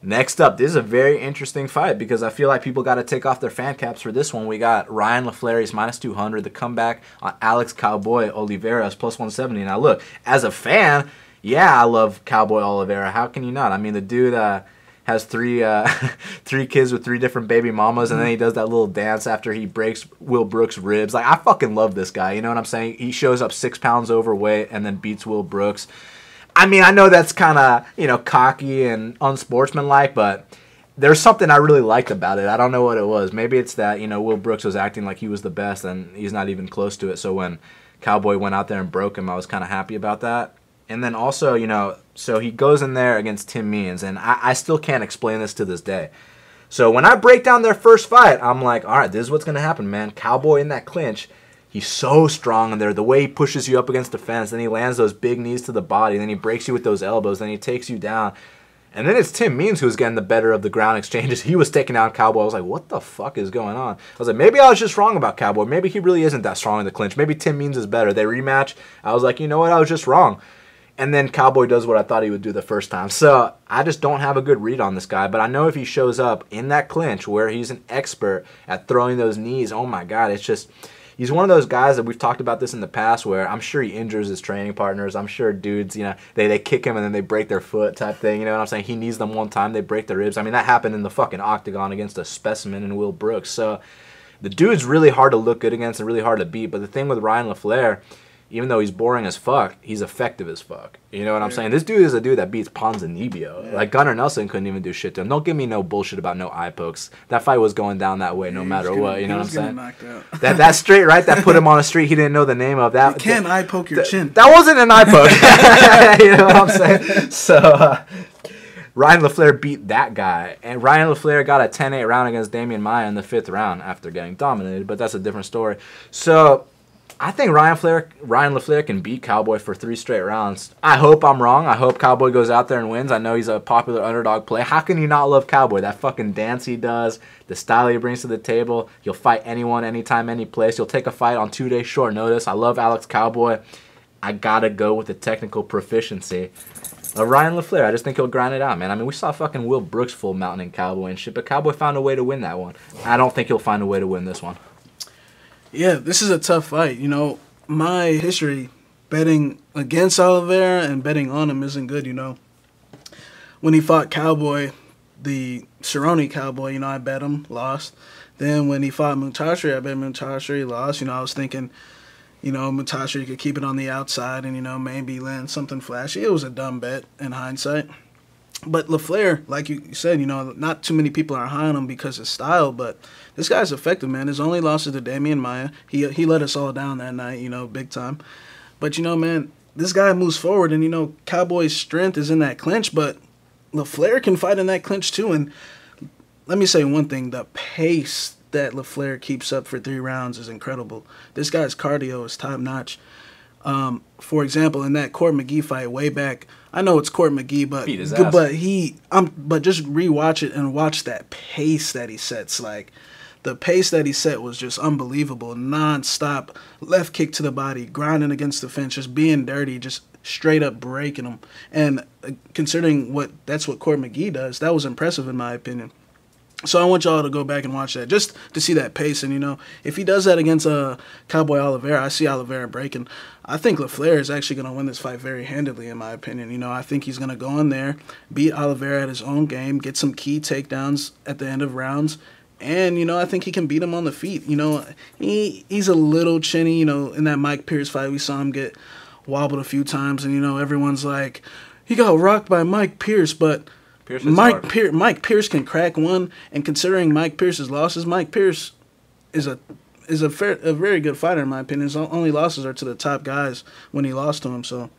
Next up, this is a very interesting fight because I feel like people got to take off their fan caps for this one. We got Ryan Laflare's minus 200, the comeback on Alex Cowboy Oliveira's plus 170. Now, look, as a fan, yeah, I love Cowboy Oliveira. How can you not? The dude has 3 kids with 3 different baby mamas, and then he does that little dance after he breaks Will Brooks' ribs. I fucking love this guy. You know what I'm saying? He shows up 6 pounds overweight and then beats Will Brooks. I know that's kind of, cocky and unsportsmanlike, but there's something I really liked about it. I don't know what it was. Maybe it's that, Will Brooks was acting like he was the best, and he's not even close to it. So when Cowboy went out there and broke him, I was kind of happy about that. And then also, so he goes in there against Tim Means, and I still can't explain this to this day. So when I break down their first fight, I'm like, all right, this is what's going to happen, man. Cowboy in that clinch, he's so strong in there. The way he pushes you up against the fence, then he lands those big knees to the body, then he breaks you with those elbows, then he takes you down. And then it's Tim Means who's getting the better of the ground exchanges. He was taking out Cowboy. I was like, what the fuck is going on? I was like, maybe I was just wrong about Cowboy. Maybe he really isn't that strong in the clinch. Maybe Tim Means is better. They rematch. I was like, you know what? I was just wrong. And then Cowboy does what I thought he would do the first time. So I just don't have a good read on this guy. But I know if he shows up in that clinch where he's an expert at throwing those knees, oh my God, it's just... He's one of those guys that we've talked about this in the past where I'm sure he injures his training partners. I'm sure dudes, you know, they kick him and then they break their foot type thing. You know what I'm saying? He knees them one time, they break their ribs. I mean, that happened in the fucking octagon against a specimen in Will Brooks. So the dude's really hard to look good against and really hard to beat. But the thing with Ryan Laflare, even though he's boring as fuck, he's effective as fuck. You know what I'm saying? This dude is a dude that beats Ponzinibbio. Like, Gunnar Nelson couldn't even do shit to him. Don't give me no bullshit about no eye pokes. That fight was going down that way no matter what. You know what I'm saying? That straight, right? That put him on a street he didn't know the name of. That, you can't eye poke your chin. That wasn't an eye poke. You know what I'm saying? So, Ryan Laflare beat that guy. And Ryan Laflare got a 10-8 round against Damien Maia in the 5th round after getting dominated. But that's a different story. So... I think Ryan Laflare can beat Cowboy for 3 straight rounds. I hope I'm wrong. I hope Cowboy goes out there and wins. I know he's a popular underdog play. How can you not love Cowboy? That fucking dance he does, the style he brings to the table. He'll fight anyone, anytime, any place. He'll take a fight on 2 days short notice. I love Alex Cowboy. I gotta go with the technical proficiency of Ryan Laflare. I just think he'll grind it out, man. I mean, we saw fucking Will Brooks full mountain in Cowboy and shit, but Cowboy found a way to win that one. I don't think he'll find a way to win this one. Yeah, this is a tough fight. You know, my history betting against Oliveira and betting on him isn't good, you know. When he fought Cowboy, the Cerrone Cowboy, you know, I bet him, lost. Then when he fought Muntashri, I bet Muntashri, lost. You know, I was thinking, you know, Muntashri could keep it on the outside and, you know, maybe land something flashy. It was a dumb bet in hindsight. But Laflare, like you said, you know, not too many people are high on him because of style, but this guy's effective, man. His only loss is to Damien Maia. He let us all down that night, you know, big time. But, you know, man, this guy moves forward, and, you know, Cowboy's strength is in that clinch, but Laflare can fight in that clinch too. And let me say one thing, the pace that Laflare keeps up for 3 rounds is incredible. This guy's cardio is top-notch. For example, in that Court McGee fight way back, I know it's Court McGee, but just rewatch it and watch that pace that he sets. Like, the pace that he set was just unbelievable, non-stop, left kick to the body, grinding against the fence, just being dirty, just straight up breaking him. And considering that's what Court McGee does, that was impressive in my opinion. So I want y'all to go back and watch that just to see that pace. And, you know, if he does that against Cowboy Oliveira, I see Oliveira breaking. I think Laflare is actually going to win this fight very handedly, in my opinion. You know, I think he's going to go in there, beat Oliveira at his own game, get some key takedowns at the end of rounds. And, you know, I think he can beat him on the feet. You know, he's a little chinny. You know, in that Mike Pierce fight, we saw him get wobbled a few times. And, you know, everyone's like, he got rocked by Mike Pierce, but... Mike Pierce can crack one, and considering Mike Pierce's losses, Mike Pierce is a very good fighter in my opinion. His only losses are to the top guys when he lost to him. So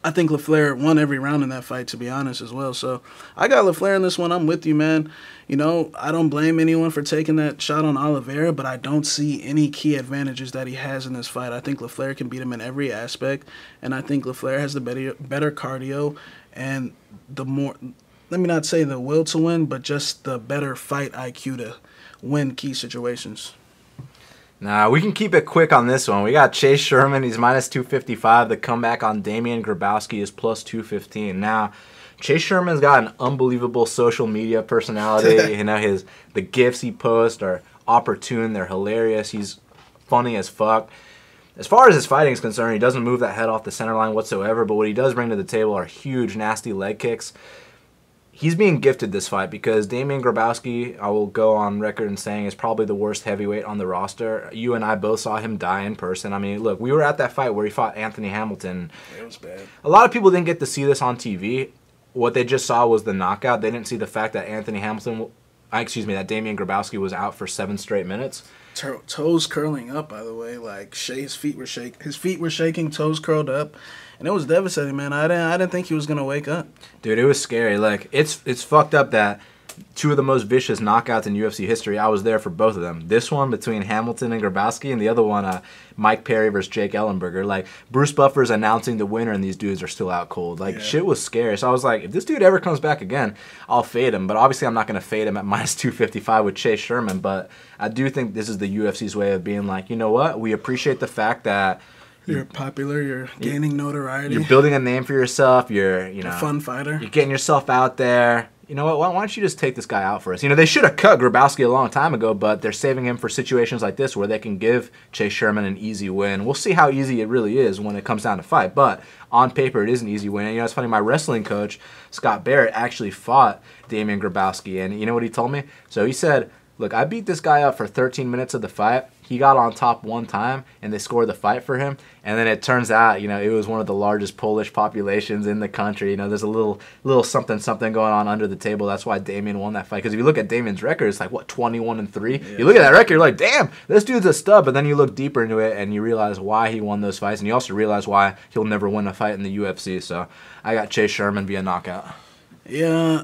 I think Laflare won every round in that fight, to be honest, as well. So I got Laflare in this one. I'm with you, man. You know, I don't blame anyone for taking that shot on Oliveira, but I don't see any key advantages that he has in this fight. I think Laflare can beat him in every aspect, and I think Laflare has the better cardio and the more... Let me not say the will to win, but just the better fight IQ to win key situations. Nah, we can keep it quick on this one. We got Chase Sherman. He's minus 255. The comeback on Damien Grabowski is plus 215. Now, Chase Sherman's got an unbelievable social media personality. You know, the gifs he posts are opportune. They're hilarious. He's funny as fuck. As far as his fighting is concerned, he doesn't move that head off the center line whatsoever, but what he does bring to the table are huge, nasty leg kicks. He's being gifted this fight because Damien Grabowski, I will go on record in saying, is probably the worst heavyweight on the roster. You and I both saw him die in person. I mean, look, we were at that fight where he fought Anthony Hamilton. It was bad. A lot of people didn't get to see this on TV. What they just saw was the knockout. They didn't see the fact that that Damien Grabowski was out for 7 straight minutes. Toes curling up, by the way. Like, his feet were shaking, toes curled up. And it was devastating, man. I didn't think he was going to wake up. Dude, it was scary. Like, it's fucked up that two of the most vicious knockouts in UFC history. I was there for both of them. This one between Hamilton and Grabowski, and the other one, Mike Perry versus Jake Ellenberger. Like, Bruce Buffer's announcing the winner, and these dudes are still out cold. Like, shit was scary. So I was like, if this dude ever comes back again, I'll fade him. But obviously I'm not going to fade him at minus 255 with Chase Sherman. But I do think this is the UFC's way of being like, you know what? We appreciate the fact that you're popular, you're gaining notoriety. You're building a name for yourself. You're, you know, a fun fighter. You're getting yourself out there. You know what? Why don't you just take this guy out for us? You know, they should have cut Grabowski a long time ago, but they're saving him for situations like this where they can give Chase Sherman an easy win. We'll see how easy it really is when it comes down to fight. But on paper, it is an easy win. And, you know, it's funny. My wrestling coach, Scott Barrett, actually fought Damien Grabowski. And you know what he told me? So he said, look, I beat this guy up for 13 minutes of the fight. He got on top one time, and they scored the fight for him. And then it turns out, you know, it was one of the largest Polish populations in the country. You know, there's a little something going on under the table. That's why Damien won that fight. Because if you look at Damien's record, it's like, what, 21-3? Yeah. You look at that record, you're like, damn, this dude's a stud. But then you look deeper into it, and you realize why he won those fights. And you also realize why he'll never win a fight in the UFC. So I got Chase Sherman via knockout. Yeah.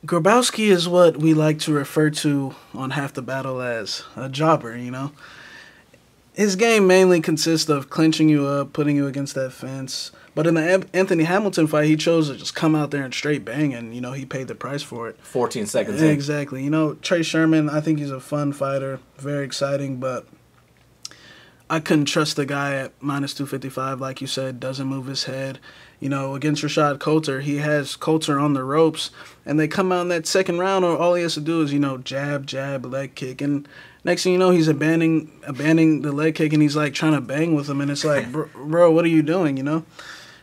Grabowski is what we like to refer to on Half the Battle as a jobber, you know. His game mainly consists of clinching you up, putting you against that fence. But in the Anthony Hamilton fight, he chose to just come out there and straight bang, and, you know, he paid the price for it. 14 seconds in. Exactly. You know, Chase Sherman, I think he's a fun fighter, very exciting, but I couldn't trust the guy at minus 255, like you said, doesn't move his head. You know, against Rashad Coulter, he has Coulter on the ropes, and they come out in that second round, or all he has to do is, you know, jab, leg kick, and next thing you know, he's abandoning the leg kick, and he's, like, trying to bang with him, and it's like, bro, what are you doing, you know?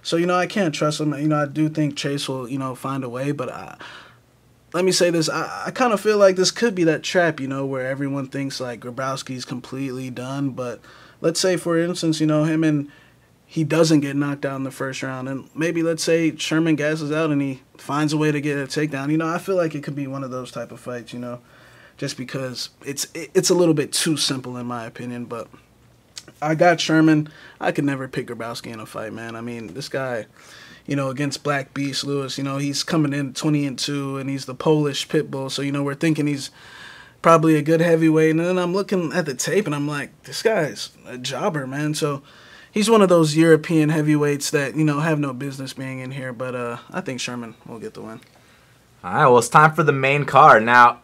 So, you know, I can't trust him. You know, I do think Chase will, you know, find a way, but let me say this. I kind of feel like this could be that trap, you know, where everyone thinks, like, Grabowski's completely done, but let's say, for instance, you know, he doesn't get knocked out in the first round, and maybe let's say Sherman gasses out and he finds a way to get a takedown. You know, I feel like it could be one of those type of fights, you know, just because it's a little bit too simple in my opinion. But I got Sherman. I could never pick Grabowski in a fight, man. I mean, this guy, you know, against Black Beast Lewis, you know, he's coming in 20-2, and he's the Polish pit bull. So, you know, we're thinking he's probably a good heavyweight, and then I'm looking at the tape and I'm like, this guy's a jobber, man. So he's one of those European heavyweights that, you know, have no business being in here, but I think Sherman will get the win. All right, well, it's time for the main card. Now,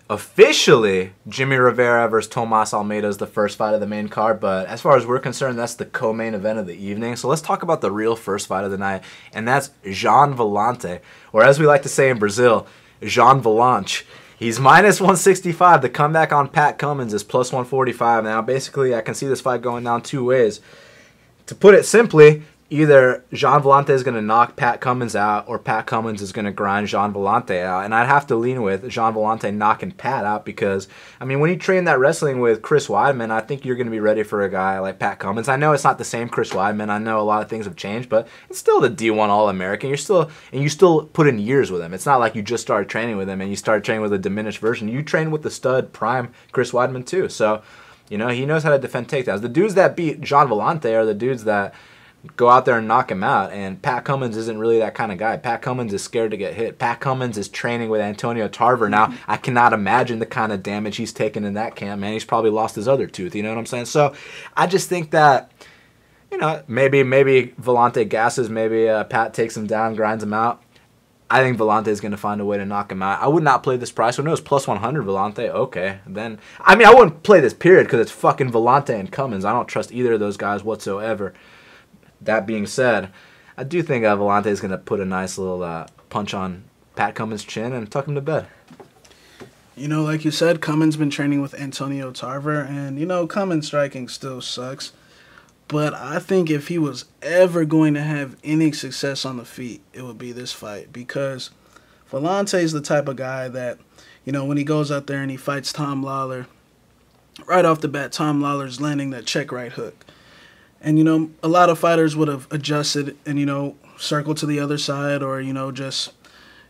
officially, Jimmie Rivera versus Tomas Almeida is the first fight of the main card, but as far as we're concerned, that's the co-main event of the evening. So let's talk about the real first fight of the night, and that's Gian Villante, or as we like to say in Brazil, Jean Valanche. He's minus 165. The comeback on Pat Cummins is plus 145. Now, basically, I can see this fight going down two ways. To put it simply, either Gian Villante is going to knock Pat Cummins out, or Pat Cummins is going to grind Gian Villante out. And I'd have to lean with Gian Villante knocking Pat out because, I mean, when you train that wrestling with Chris Weidman, I think you're going to be ready for a guy like Pat Cummins. I know it's not the same Chris Weidman. I know a lot of things have changed, but it's still the D1 All-American. You still put in years with him. It's not like you just started training with him and you started training with a diminished version. You train with the stud prime Chris Weidman too. So, you know, he knows how to defend takedowns. The dudes that beat Gian Villante are the dudes that go out there and knock him out, and Pat Cummins isn't really that kind of guy. Pat Cummins is scared to get hit. Pat Cummins is training with Antonio Tarver. Now, I cannot imagine the kind of damage he's taken in that camp, man. He's probably lost his other tooth, you know what I'm saying? So, I just think that, you know, maybe Villante gasses, maybe Pat takes him down, grinds him out. I think Villante is going to find a way to knock him out. I would not play this price. When it was plus 100 Villante, okay. Then, I mean, I wouldn't play this period because it's fucking Villante and Cummins. I don't trust either of those guys whatsoever. That being said, I do think Villante is going to put a nice little punch on Pat Cummins' chin and tuck him to bed. You know, like you said, Cummins been training with Antonio Tarver, and, you know, Cummins striking still sucks. But I think if he was ever going to have any success on the feet, it would be this fight. Because Villante is the type of guy that, you know, when he goes out there and he fights Tom Lawler, right off the bat, Tom Lawler's landing that check right hook. And, you know, a lot of fighters would have adjusted and, you know, circled to the other side or, you know, just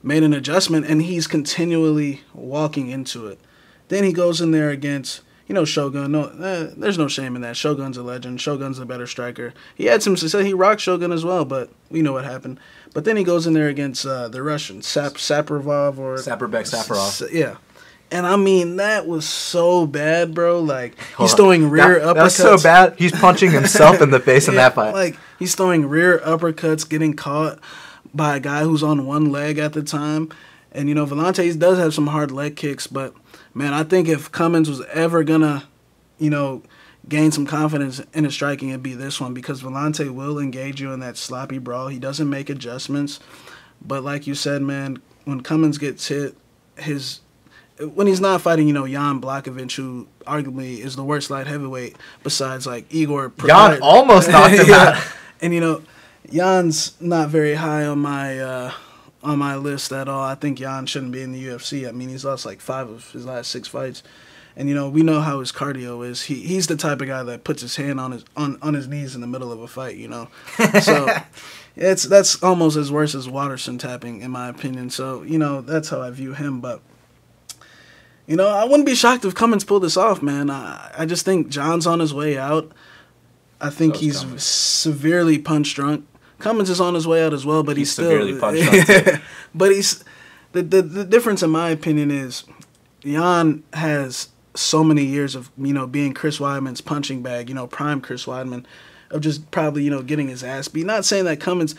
made an adjustment. And he's continually walking into it. Then he goes in there against, Shogun. No, there's no shame in that. Shogun's a legend. Shogun's a better striker. He had some success. He rocked Shogun as well, but we know what happened. But then he goes in there against the Russian, Saparov or Saperbek Safarov. Yeah. And I mean, that was so bad, bro. Like, he's throwing rear uppercuts. That's so bad. He's punching himself in the face in that fight. Like, he's throwing rear uppercuts, getting caught by a guy who's on one leg at the time. And, Vellante does have some hard leg kicks. But, man, I think if Cummins was ever going to, gain some confidence in his striking, it'd be this one. Because Vellante will engage you in that sloppy brawl. He doesn't make adjustments. But like you said, man, when Cummins gets hit, when he's not fighting, Jan Blachowicz, who arguably is the worst light heavyweight besides, like, Igor. Jan almost knocked him out. And, Jan's not very high on my list at all. I think Jan shouldn't be in the UFC. I mean, he's lost, like, 5 of his last 6 fights. And, we know how his cardio is. He's the type of guy that puts his hand on his knees in the middle of a fight, So that's almost as worse as Watterson tapping, in my opinion. So, that's how I view him. But I wouldn't be shocked if Cummins pulled this off, man. I just think John's on his way out. I think he's severely punch drunk. Cummins is on his way out as well, but he's still severely punch drunk. But he's the difference, in my opinion, is Jan has so many years of being Chris Weidman's punching bag. Prime Chris Weidman. Of just probably, getting his ass beat. Not saying that Cummins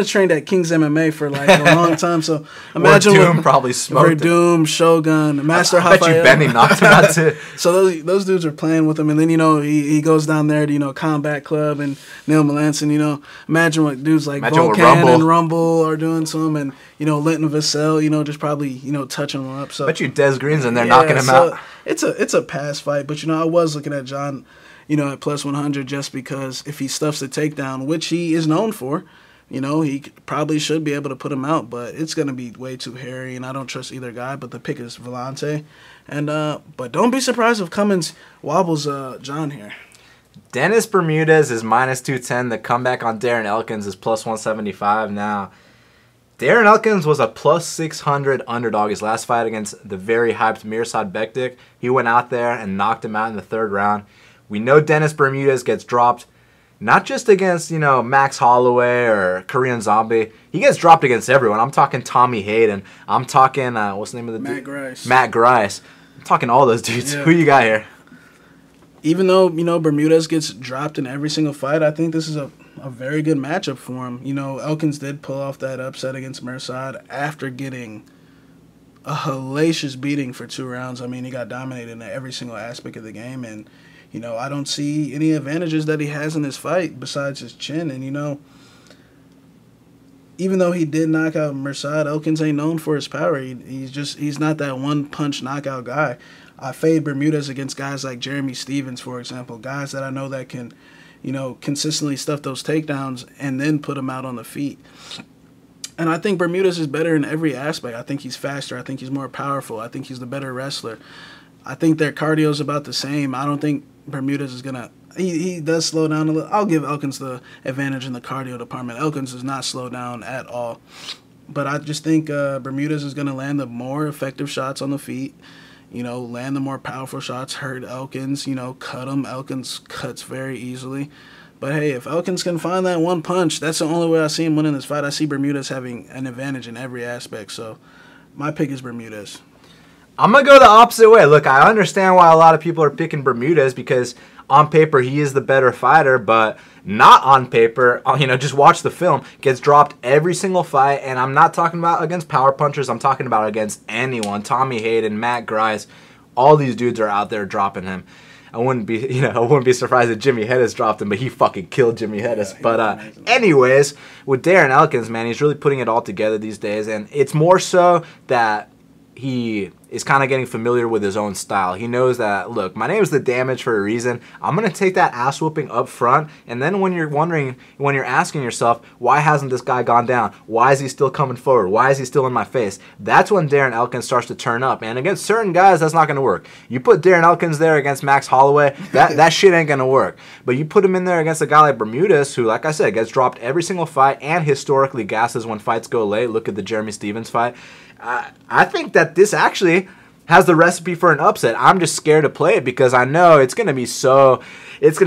trained at King's MMA for like a long time. So imagine Doom probably smoked Doom, Shogun, Master Rafael. I bet you Benny knocked him out too. So those dudes are playing with him, and then he goes down there to Combat Club and Neil Melanson. Imagine what dudes like Volkan and Rumble are doing to him, and Linton Vassell, just probably touching him up. So bet you Des Green's in there knocking him out. It's a pass fight, but I was looking at John. At plus 100 just because if he stuffs the takedown, which he is known for, he probably should be able to put him out, but it's going to be way too hairy, and I don't trust either guy, but the pick is Vellante. And but don't be surprised if Cummins wobbles John here. Dennis Bermudez is minus 210. The comeback on Darren Elkins is plus 175 now. Darren Elkins was a plus 600 underdog his last fight against the very hyped Mirsad Bektic. He went out there and knocked him out in the 3rd round. We know Dennis Bermudez gets dropped, not just against, Max Holloway or Korean Zombie. He gets dropped against everyone. I'm talking Tommy Hayden. I'm talking, what's the name of the dude? Matt Grice. Matt Grice. I'm talking all those dudes. Yeah. Who you got here? Even though, Bermudez gets dropped in every single fight, I think this is a very good matchup for him. Elkins did pull off that upset against Mirsad after getting a hellacious beating for 2 rounds. I mean, he got dominated in every single aspect of the game, and I don't see any advantages that he has in this fight besides his chin. And, even though he did knock out Mirsad, Elkins ain't known for his power. He's not that one-punch knockout guy. I fade Bermudez against guys like Jeremy Stevens, for example, guys that I know that can, consistently stuff those takedowns and then put them out on the feet. And I think Bermudez is better in every aspect. I think he's faster. I think he's more powerful. I think he's the better wrestler. I think their cardio is about the same. I don't think Bermudez is going to... He does slow down a little. I'll give Elkins the advantage in the cardio department. Elkins does not slow down at all. But I just think Bermudez is going to land the more effective shots on the feet, land the more powerful shots, hurt Elkins, cut him. Elkins cuts very easily. But, hey, if Elkins can find that one punch, that's the only way I see him winning this fight. I see Bermudez having an advantage in every aspect. So my pick is Bermudez. I'm going to go the opposite way. Look, I understand why a lot of people are picking Bermudez because on paper he is the better fighter, but not on paper. Just watch the film. Gets dropped every single fight, and I'm not talking about against power punchers. I'm talking about against anyone. Tommy Hayden, Matt Grice, all these dudes are out there dropping him. I wouldn't be surprised if Jimmie Hedges dropped him, but he fucking killed Jimmie Hedges. Yeah, but anyways, with Darren Elkins, man, he's really putting it all together these days, and it's more so that he is kind of getting familiar with his own style. He knows that, look, my name is The Damage for a reason. I'm going to take that ass whooping up front, and then when you're asking yourself, why hasn't this guy gone down? Why is he still coming forward? Why is he still in my face? That's when Darren Elkins starts to turn up, and against certain guys, that's not going to work. You put Darren Elkins there against Max Holloway, that shit ain't going to work. But you put him in there against a guy like Bermudez, who, like I said, gets dropped every single fight and historically gasses when fights go late. Look at the Jeremy Stevens fight. I think that this actually has the recipe for an upset. I'm just scared to play it because I know it's going to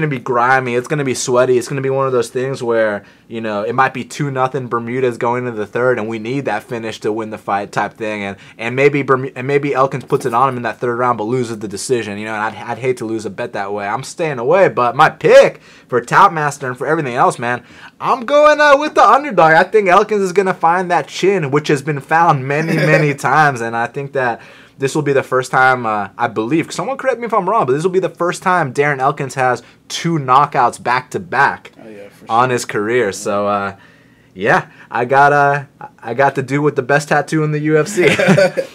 be grimy, it's going to be sweaty, it's going to be one of those things where, you know, it might be 2-0 Bermudez going into the third, and we need that finish to win the fight type thing, and maybe Elkins puts it on him in that third round but loses the decision, you know, and I'd hate to lose a bet that way. I'm staying away, but my pick for Toutmaster and for everything else, man, I'm going with the underdog. I think Elkins is going to find that chin, which has been found many, many times, and I think that this will be the first time, I believe, someone correct me if I'm wrong, but this will be the first time Darren Elkins has 2 knockouts back-to-back on his career. So, yeah, I got the dude with the best tattoo in the UFC.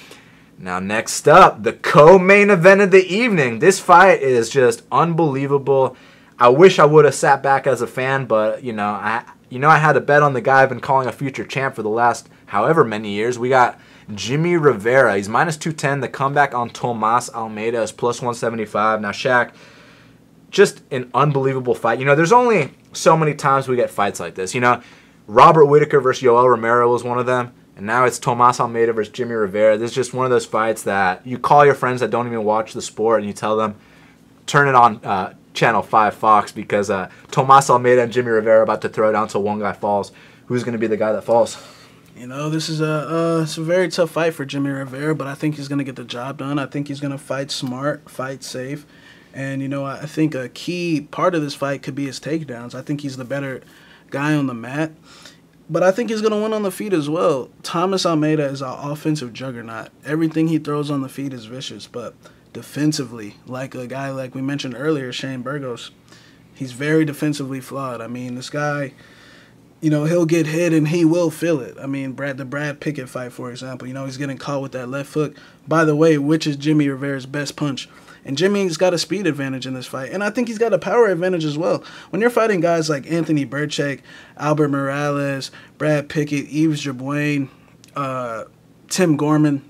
Now, next up, the co-main event of the evening. This fight is just unbelievable. I wish I would have sat back as a fan, but, I had to bet on the guy I've been calling a future champ for the last however many years. We got Jimmie Rivera. He's minus 210. The comeback on Tomas Almeida is plus 175. Now, Shaq, just an unbelievable fight. There's only so many times we get fights like this. Robert Whittaker versus Yoel Romero was one of them. And now it's Tomas Almeida versus Jimmie Rivera. This is just one of those fights that you call your friends that don't even watch the sport and you tell them, turn it on Channel 5 Fox because Tomas Almeida and Jimmie Rivera are about to throw it down until one guy falls. Who's going to be the guy that falls? This is it's a very tough fight for Jimmie Rivera, but I think he's going to get the job done. I think he's going to fight smart, fight safe. And, I think a key part of this fight could be his takedowns. I think he's the better guy on the mat. But I think he's going to win on the feet as well. Tomas Almeida is an offensive juggernaut. Everything he throws on the feet is vicious, but defensively, like a guy like we mentioned earlier, Shane Burgos, he's very defensively flawed. I mean, this guy, he'll get hit and he will feel it. I mean, the Brad Pickett fight, for example, he's getting caught with that left hook. By the way, which is Jimmie Rivera's best punch. And Jimmie's got a speed advantage in this fight. And I think he's got a power advantage as well. When you're fighting guys like Anthony Burchak, Albert Morales, Brad Pickett, Yves Jaboin, Tim Gorman,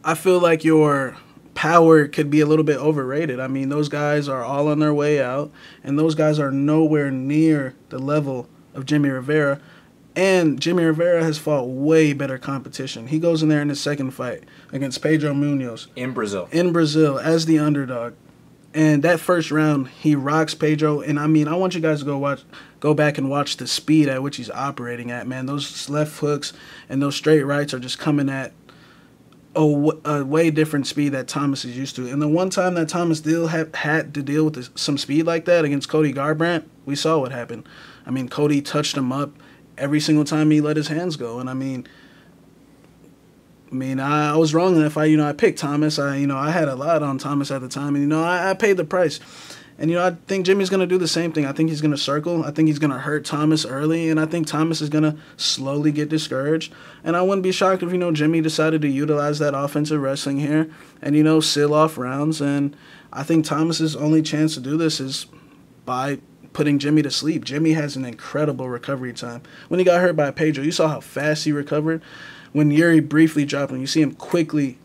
I feel like your power could be a little bit overrated. I mean, those guys are all on their way out. And those guys are nowhere near the level of Jimmie Rivera. And Jimmie Rivera has fought way better competition. He goes in there in his second fight against Pedro Munoz. In Brazil. As the underdog. And that first round, he rocks Pedro. And, I mean, I want you guys to go back and watch the speed at which he's operating at, man. Those left hooks and those straight rights are just coming at a way different speed that Thomas is used to. And the one time that Thomas still had to deal with some speed like that against Cody Garbrandt, we saw what happened. I mean, Cody touched him up every single time he let his hands go. And I was wrong in that fight. I picked Thomas. I had a lot on Thomas at the time. And, I paid the price. And, I think Jimmie's going to do the same thing. I think he's going to circle. I think he's going to hurt Thomas early. And I think Thomas is going to slowly get discouraged. And I wouldn't be shocked if, Jimmie decided to utilize that offensive wrestling here and, seal off rounds. And I think Thomas's only chance to do this is by putting Jimmie to sleep. Jimmie has an incredible recovery time. When he got hurt by Pedro, you saw how fast he recovered. When Yuri briefly dropped him, you see him quickly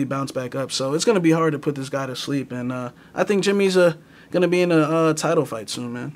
bounce back up. So it's going to be hard to put this guy to sleep. And I think Jimmie's going to be in a title fight soon, man.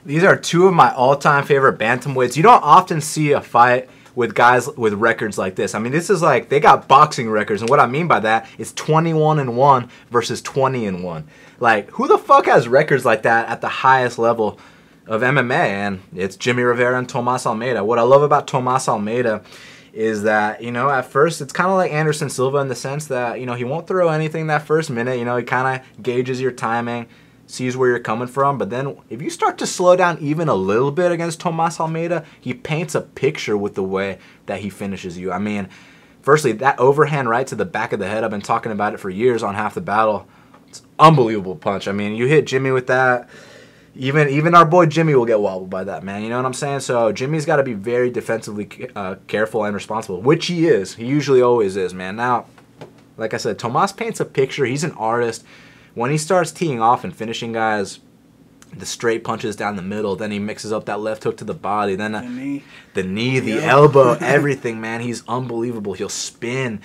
These are two of my all-time favorite bantamweights. You don't often see a fight with guys with records like this. I mean, this is like they got boxing records. And what I mean by that is 21-1 versus 20-1. Like, who the fuck has records like that at the highest level of MMA? And it's Jimmie Rivera and Tomas Almeida. What I love about Tomas Almeida is that, at first it's kind of like Anderson Silva in the sense that, he won't throw anything that first minute. He kind of gauges your timing, sees where you're coming from. But then if you start to slow down even a little bit against Tomas Almeida, he paints a picture with the way that he finishes you. I mean, firstly, that overhand right to the back of the head, I've been talking about it for years on Half the Battle. It's unbelievable punch. I mean, you hit Jimmie with that, even our boy Jimmie will get wobbled by that, man. You know what I'm saying? So Jimmie's got to be very defensively careful and responsible, which he is. He usually always is, man. Now, like I said, Tomas paints a picture. He's an artist. When he starts teeing off and finishing guys, the straight punches down the middle, then he mixes up that left hook to the body, then the knee, the elbow, everything, man. He's unbelievable. He'll spin.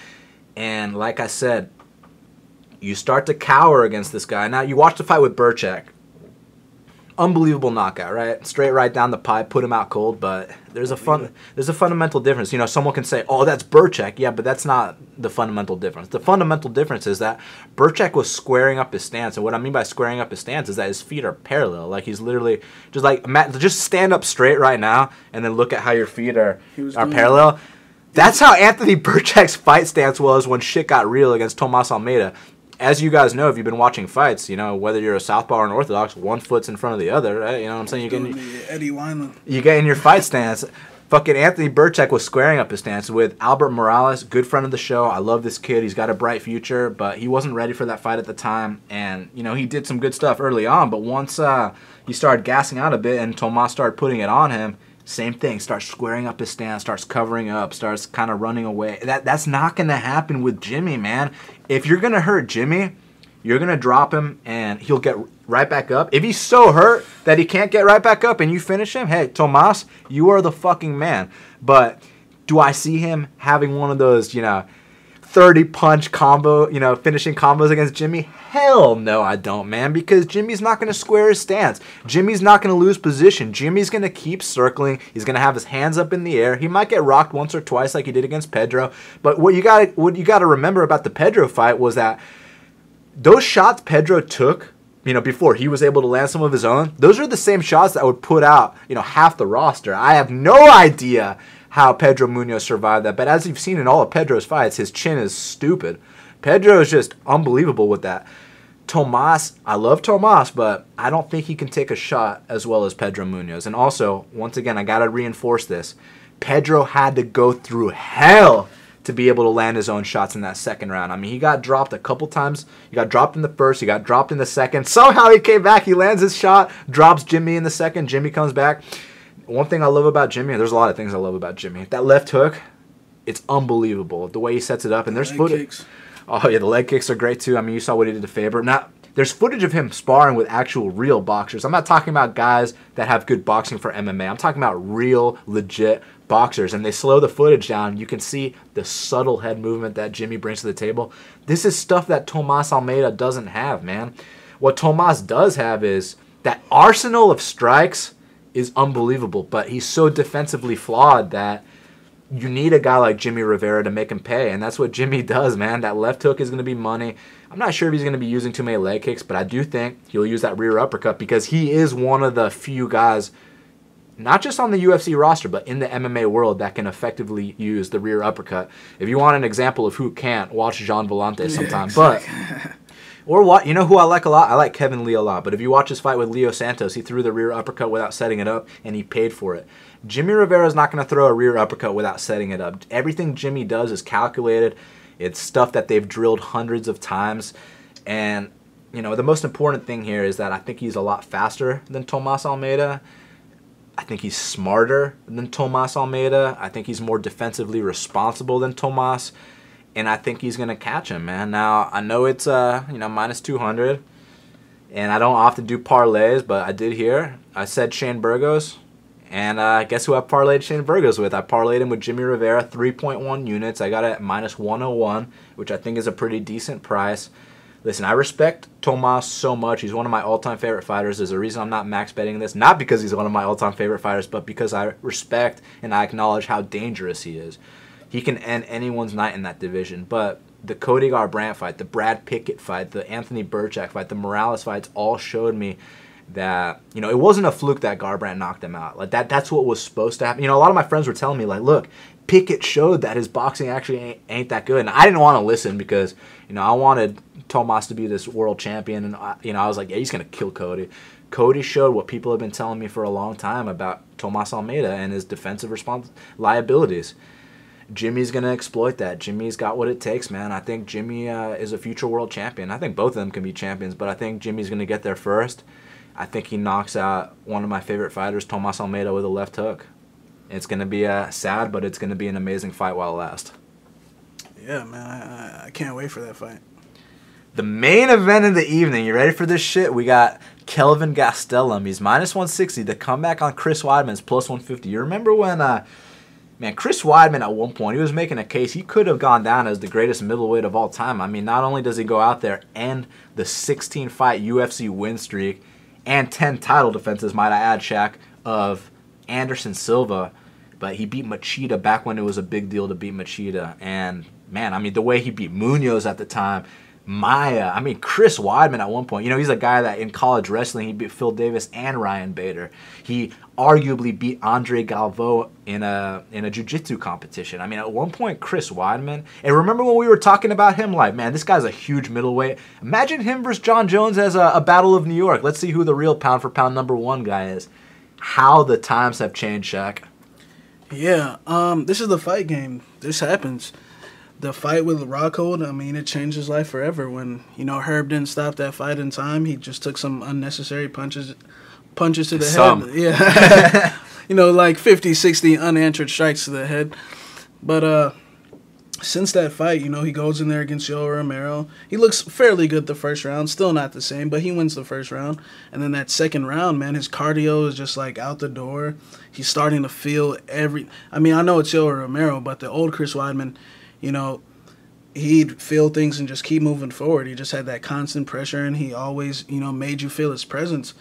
And like I said, you start to cower against this guy. Now, you watch the fight with Burchak. unbelievable knockout, right? Straight right down the pipe, put him out cold. But there's a fundamental difference. You know, someone can say, "Oh, that's Burchak." Yeah, but that's not the fundamental difference. The fundamental difference is that Burchak was squaring up his stance, and what I mean by squaring up his stance is that his feet are parallel. Like he's literally just stand up straight right now, and then look at how your feet are parallel. That's how Anthony Burchak's fight stance was when shit got real against Tomas Almeida. As you guys know, if you've been watching fights, you know, whether you're a southpaw or an orthodox, one foot's in front of the other, right? You know what I'm saying? You get in your fight stance. Fucking Anthony Burchak was squaring up his stance with Albert Morales, good friend of the show. I love this kid. He's got a bright future, but he wasn't ready for that fight at the time. And, you know, he did some good stuff early on, but once he started gassing out a bit and Tomas started putting it on him, same thing, starts squaring up his stance, starts covering up, starts kind of running away. That's not going to happen with Jimmie, man. If you're going to hurt Jimmie, you're going to drop him and he'll get right back up. If he's so hurt that he can't get right back up and you finish him, hey, Tomas, you are the fucking man. But do I see him having one of those, you know, 30-punch combo, you know, finishing combos against Jimmie? Hell no, I don't, man, because Jimmie's not going to square his stance. Jimmie's not going to lose position. Jimmie's going to keep circling. He's going to have his hands up in the air. He might get rocked once or twice like he did against Pedro. But what you got to remember about the Pedro fight was that those shots Pedro took, you know, before he was able to land some of his own, those are the same shots that would put out, you know, half the roster. I have no idea how Pedro Munoz survived that. But as you've seen in all of Pedro's fights, his chin is stupid. Pedro is just unbelievable with that. Tomas, I love Tomas, but I don't think he can take a shot as well as Pedro Munoz. And also, once again, I got to reinforce this. Pedro had to go through hell to be able to land his own shots in that second round. I mean, he got dropped a couple times. He got dropped in the first. He got dropped in the second. Somehow he came back. He lands his shot, drops Jimmie in the second. Jimmie comes back. One thing I love about Jimmie, there's a lot of things I love about Jimmie. That left hook, it's unbelievable. The way he sets it up. And there's footage. Oh, yeah, the leg kicks are great, too. I mean, you saw what he did to Faber. Now, there's footage of him sparring with actual real boxers. I'm not talking about guys that have good boxing for MMA. I'm talking about real, legit boxers. And they slow the footage down. You can see the subtle head movement that Jimmie brings to the table. This is stuff that Tomas Almeida doesn't have, man. What Tomas does have is that arsenal of strikes is unbelievable, but he's so defensively flawed that you need a guy like Jimmie Rivera to make him pay, and that's what Jimmie does, man. That left hook is going to be money. I'm not sure if he's going to be using too many leg kicks, but I do think he'll use that rear uppercut because he is one of the few guys, not just on the UFC roster, but in the MMA world that can effectively use the rear uppercut. If you want an example of who can't, watch Jean Vellante sometime. But or what? You know who I like a lot? I like Kevin Lee a lot. But if you watch his fight with Leo Santos, he threw the rear uppercut without setting it up, and he paid for it. Jimmie Rivera is not going to throw a rear uppercut without setting it up. Everything Jimmie does is calculated. It's stuff that they've drilled hundreds of times. And, you know, the most important thing here is that I think he's a lot faster than Tomas Almeida. I think he's smarter than Tomas Almeida. I think he's more defensively responsible than Tomas. And I think he's going to catch him, man. Now, I know it's, you know, minus 200. And I don't often do parlays, but I did here. I said Shane Burgos. And guess who I parlayed Shane Burgos with? I parlayed him with Jimmie Rivera, 3.1 units. I got it at minus 101, which I think is a pretty decent price. Listen, I respect Tomas so much. He's one of my all-time favorite fighters. There's a reason I'm not max betting this. Not because he's one of my all-time favorite fighters, but because I respect and I acknowledge how dangerous he is. He can end anyone's night in that division. But the Cody Garbrandt fight, the Brad Pickett fight, the Anthony Burchak fight, the Morales fights all showed me that, you know, it wasn't a fluke that Garbrandt knocked him out. Like that's what was supposed to happen. You know, a lot of my friends were telling me, like, look, Pickett showed that his boxing actually ain't that good. And I didn't want to listen because, you know, I wanted Tomas to be this world champion. And, you know, I was like, yeah, he's going to kill Cody. Cody showed what people have been telling me for a long time about Tomas Almeida and his defensive liabilities. Jimmie's going to exploit that. Jimmie's got what it takes, man. I think Jimmie is a future world champion. I think both of them can be champions, but I think Jimmie's going to get there first. I think he knocks out one of my favorite fighters, Tomas Almeida, with a left hook. It's going to be sad, but it's going to be an amazing fight while it lasts. Yeah, man, I can't wait for that fight. The main event of the evening. You ready for this shit? We got Kelvin Gastelum. He's minus 160. The comeback on Chris Weidman's plus 150. You remember when, man, Chris Weidman at one point, he was making a case he could have gone down as the greatest middleweight of all time. I mean, not only does he go out there and the 16-fight UFC win streak, and 10 title defenses, might I add, Shaq, of Anderson Silva. But he beat Machida back when it was a big deal to beat Machida. And, man, I mean, the way he beat Munoz at the time, Maya, I mean, Chris Weidman at one point. You know, he's a guy that in college wrestling, he beat Phil Davis and Ryan Bader. He arguably beat Andre Galvo in a jiu-jitsu competition. I mean, at one point, Chris Weidman, and remember when we were talking about him, like, man, this guy's a huge middleweight. Imagine him versus John Jones as a Battle of New York. Let's see who the real pound-for-pound #1 guy is. How the times have changed, Shaq. Yeah, this is the fight game. This happens. The fight with Rockhold, I mean, it changed his life forever. When, you know, Herb didn't stop that fight in time, he just took some unnecessary punches to the head. Yeah. You know, like 50, 60 unanswered strikes to the head. But since that fight, you know, he goes in there against Yoel Romero. He looks fairly good the first round. Still not the same, but he wins the first round. And then that second round, man, his cardio is just, like, out the door. He's starting to feel I mean, I know it's Yoel Romero, but the old Chris Weidman, you know, he'd feel things and just keep moving forward. He just had that constant pressure, and he always, you know, made you feel his presence.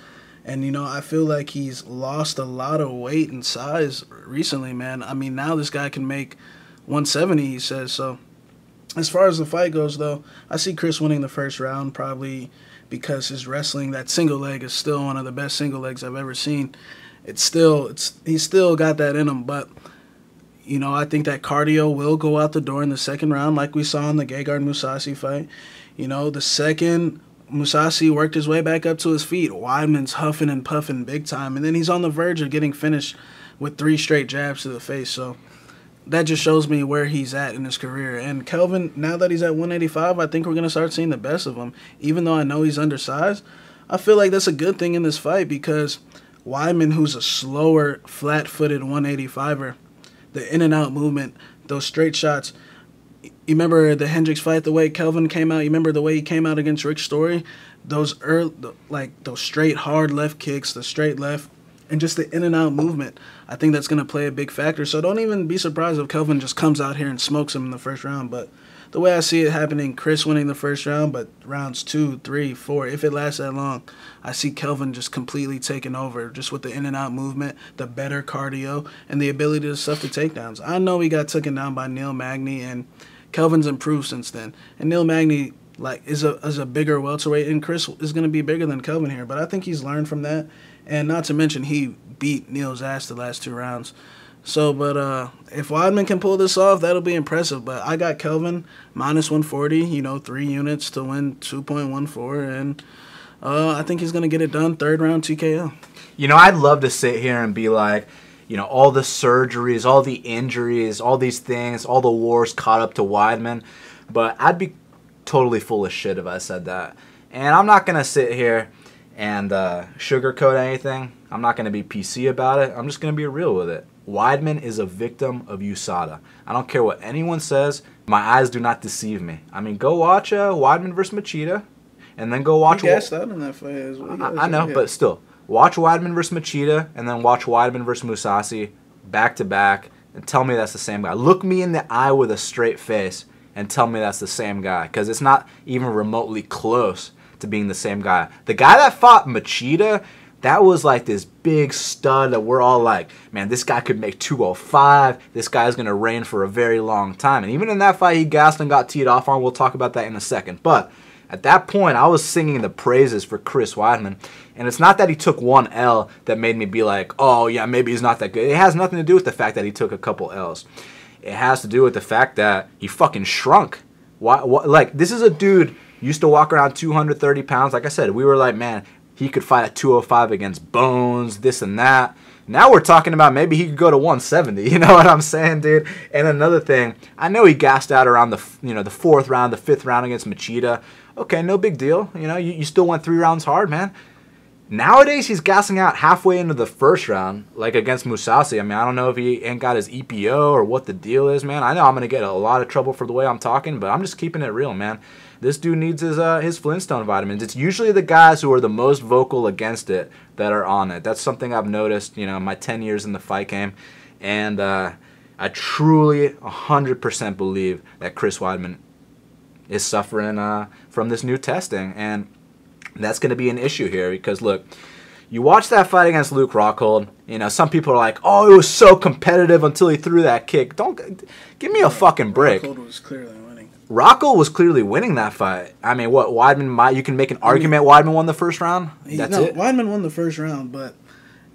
And, you know, I feel like he's lost a lot of weight and size recently, man. I mean, now this guy can make 170, he says. So as far as the fight goes, though, I see Chris winning the first round probably because his wrestling, that single leg, is still one of the best single legs I've ever seen. He's still got that in him, but you know, I think that cardio will go out the door in the second round, like we saw in the Gegard-Mousasi fight. You know, the second Mousasi worked his way back up to his feet, Weidman's huffing and puffing big time, and then he's on the verge of getting finished with 3 straight jabs to the face. So that just shows me where he's at in his career. And Kelvin, now that he's at 185, I think we're going to start seeing the best of him. Even though I know he's undersized, I feel like that's a good thing in this fight because Weidman, who's a slower, flat-footed 185er, the in-and-out movement, those straight shots. You remember the Hendricks fight, the way Kelvin came out? You remember the way he came out against Rick Story? Those straight, hard left kicks, the straight left, and just the in-and-out movement. I think that's going to play a big factor. So don't even be surprised if Kelvin just comes out here and smokes him in the first round. But the way I see it happening, Chris winning the first round, but rounds 2, 3, 4, if it lasts that long, I see Kelvin just completely taking over, just with the in-and-out movement, the better cardio, and the ability to stuff the takedowns. I know he got taken down by Neil Magny, and Kelvin's improved since then. And Neil Magny is a bigger welterweight, and Chris is going to be bigger than Kelvin here. But I think he's learned from that, and not to mention he beat Neil's ass the last 2 rounds. So, but if Weidman can pull this off, that'll be impressive. But I got Kelvin minus 140, you know, 3 units to win 2.14, and I think he's going to get it done, 3rd round TKO. You know, I'd love to sit here and be like, you know, all the surgeries, all the injuries, all these things, all the wars caught up to Weidman, but I'd be totally full of shit if I said that. And I'm not going to sit here and sugarcoat anything. I'm not going to be PC about it. I'm just going to be real with it. Weidman is a victim of USADA. I don't care what anyone says. My eyes do not deceive me. I mean, go watch Weidman versus Machida, and then go watch. He gassed out in that fight as well. I know, but still, watch Weidman versus Machida, and then watch Weidman versus Mousasi back to back, and tell me that's the same guy. Look me in the eye with a straight face, and tell me that's the same guy, because it's not even remotely close to being the same guy. The guy that fought Machida, that was like this big stud that we're all like, man, this guy could make 205. This guy's going to reign for a very long time. And even in that fight, he gassed and got teed off on. We'll talk about that in a second. But at that point, I was singing the praises for Chris Weidman. And it's not that he took 1 L that made me be like, oh, yeah, maybe he's not that good. It has nothing to do with the fact that he took a couple L's. It has to do with the fact that he fucking shrunk. Like, this is a dude used to walk around 230 pounds. Like I said, we were like, man, he could fight at 205 against Bones, this and that. Now we're talking about maybe he could go to 170. You know what I'm saying, dude? And another thing, I know he gassed out around the 4th round, the 5th round against Machida. Okay, no big deal. You know, you still went 3 rounds hard, man. Nowadays, he's gassing out halfway into the 1st round, like against Mousasi. I mean, I don't know if he ain't got his EPO or what the deal is, man. I know I'm going to get a lot of trouble for the way I'm talking, but I'm just keeping it real, man. This dude needs his Flintstone vitamins. It's usually the guys who are the most vocal against it that are on it. That's something I've noticed, you know, in my 10 years in the fight game. And I truly 100% believe that Chris Weidman is suffering from this new testing. And that's going to be an issue here because, look, You watch that fight against Luke Rockhold. You know, some people are like, "Oh, it was so competitive until he threw that kick." Don't give me a fucking break. Rockhold was clearly winning. Rockhold was clearly winning that fight. I mean, what Weidman? You can make an argument Weidman won the first round. That's it. Weidman won the first round, but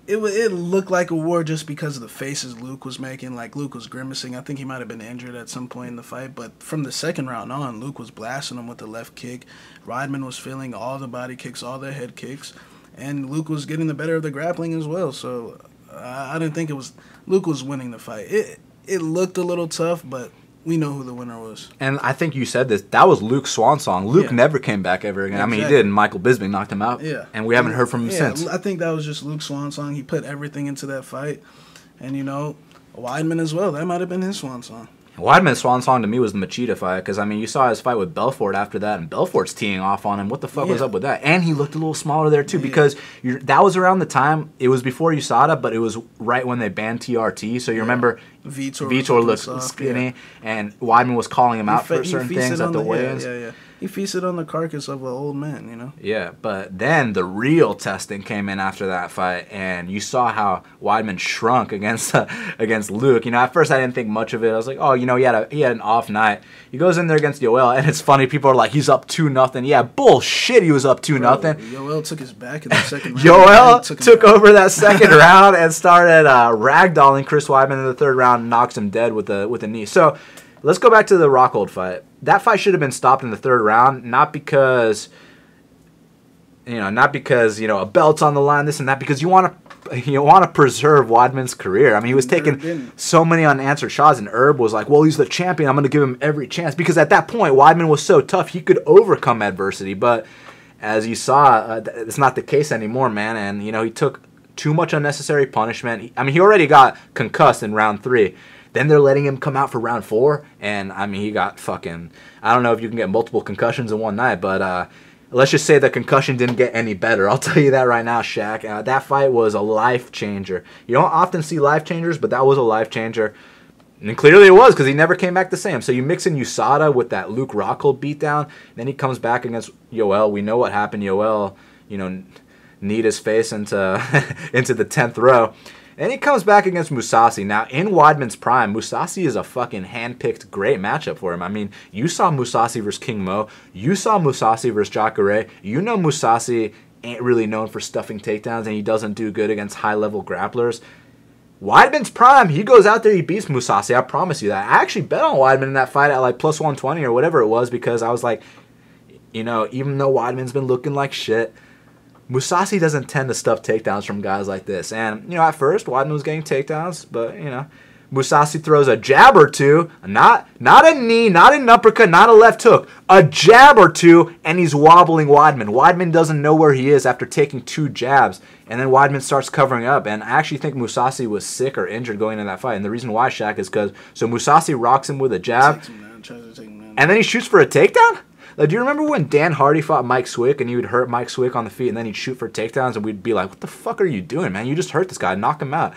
it looked like a war just because of the faces Luke was making. Like, Luke was grimacing. I think he might have been injured at some point in the fight, but from the second round on, Luke was blasting him with the left kick. Weidman was feeling all the body kicks, all the head kicks. And Luke was getting the better of the grappling as well. So I didn't think Luke was winning the fight. It looked a little tough, but we know who the winner was. And I think you said this. That was Luke's swan song. Luke never came back ever again. Exactly. I mean, he did, and Michael Bisping knocked him out. Yeah. And we haven't heard from him since. I think that was just Luke's swan song. He put everything into that fight. And, Weidman as well. That might have been his swan song. Weidman's swan song to me was the Machida fight because, I mean, you saw his fight with Belfort after that, and Belfort's teeing off on him. What the fuck was up with that? And he looked a little smaller there, too, because that was around the time, it was before USADA, but it was right when they banned TRT. So you remember Vitor looked skinny, and Weidman was calling him out for certain things at the weigh-ins. Yeah. He feasted on the carcass of an old man, Yeah, but then the real testing came in after that fight, and you saw how Weidman shrunk against Luke. At first I didn't think much of it. I was like, oh, he had an off night. He goes in there against Yoel, and it's funny. People are like, he's up 2-0. Yeah, bullshit. He was up 2-0. Yoel took his back in the second round. Yoel took over that second round and started ragdolling Chris Weidman in the third round, knocks him dead with a knee. So let's go back to the Rockhold fight. That fight should have been stopped in the third round, not because a belt's on the line, this and that, because you want to preserve Weidman's career. I mean, he was taking so many unanswered shots, and Herb was like, well, he's the champion. I'm going to give him every chance. Because at that point, Weidman was so tough, he could overcome adversity. But as you saw, it's not the case anymore, man. And, he took too much unnecessary punishment. He already got concussed in round 3. Then they're letting him come out for round 4, and, he got fucking... I don't know if you can get multiple concussions in one night, but let's just say the concussion didn't get any better. I'll tell you that right now, Shaq. That fight was a life changer. You don't often see life changers, but that was a life changer. And clearly it was, because he never came back the same. So you mix in USADA with that Luke Rockhold beatdown, then he comes back against Yoel. We know what happened. Yoel, kneed his face into the 10th row. And he comes back against Mousasi. Now, in Weidman's prime, Mousasi is a fucking hand-picked great matchup for him. You saw Mousasi versus King Mo. You saw Mousasi versus Jacare. Mousasi ain't really known for stuffing takedowns, and he doesn't do good against high-level grapplers. Weidman's prime, he goes out there, he beats Mousasi. I promise you that. I actually bet on Weidman in that fight at like plus 120 or whatever it was, because I was like, even though Weidman's been looking like shit, Mousasi doesn't tend to stuff takedowns from guys like this. And, at first, Weidman was getting takedowns, but, Mousasi throws a jab or two, not a knee, not an uppercut, not a left hook, a jab or two, and he's wobbling Weidman. Weidman doesn't know where he is after taking 2 jabs, and then Weidman starts covering up. And I actually think Mousasi was sick or injured going into that fight. And the reason why, Shaq, is because, Mousasi rocks him with a jab, and then he shoots for a takedown? Like, do you remember when Dan Hardy fought Mike Swick and he would hurt Mike Swick on the feet and then he'd shoot for takedowns and we'd be like, what the fuck are you doing, man? You just hurt this guy. Knock him out.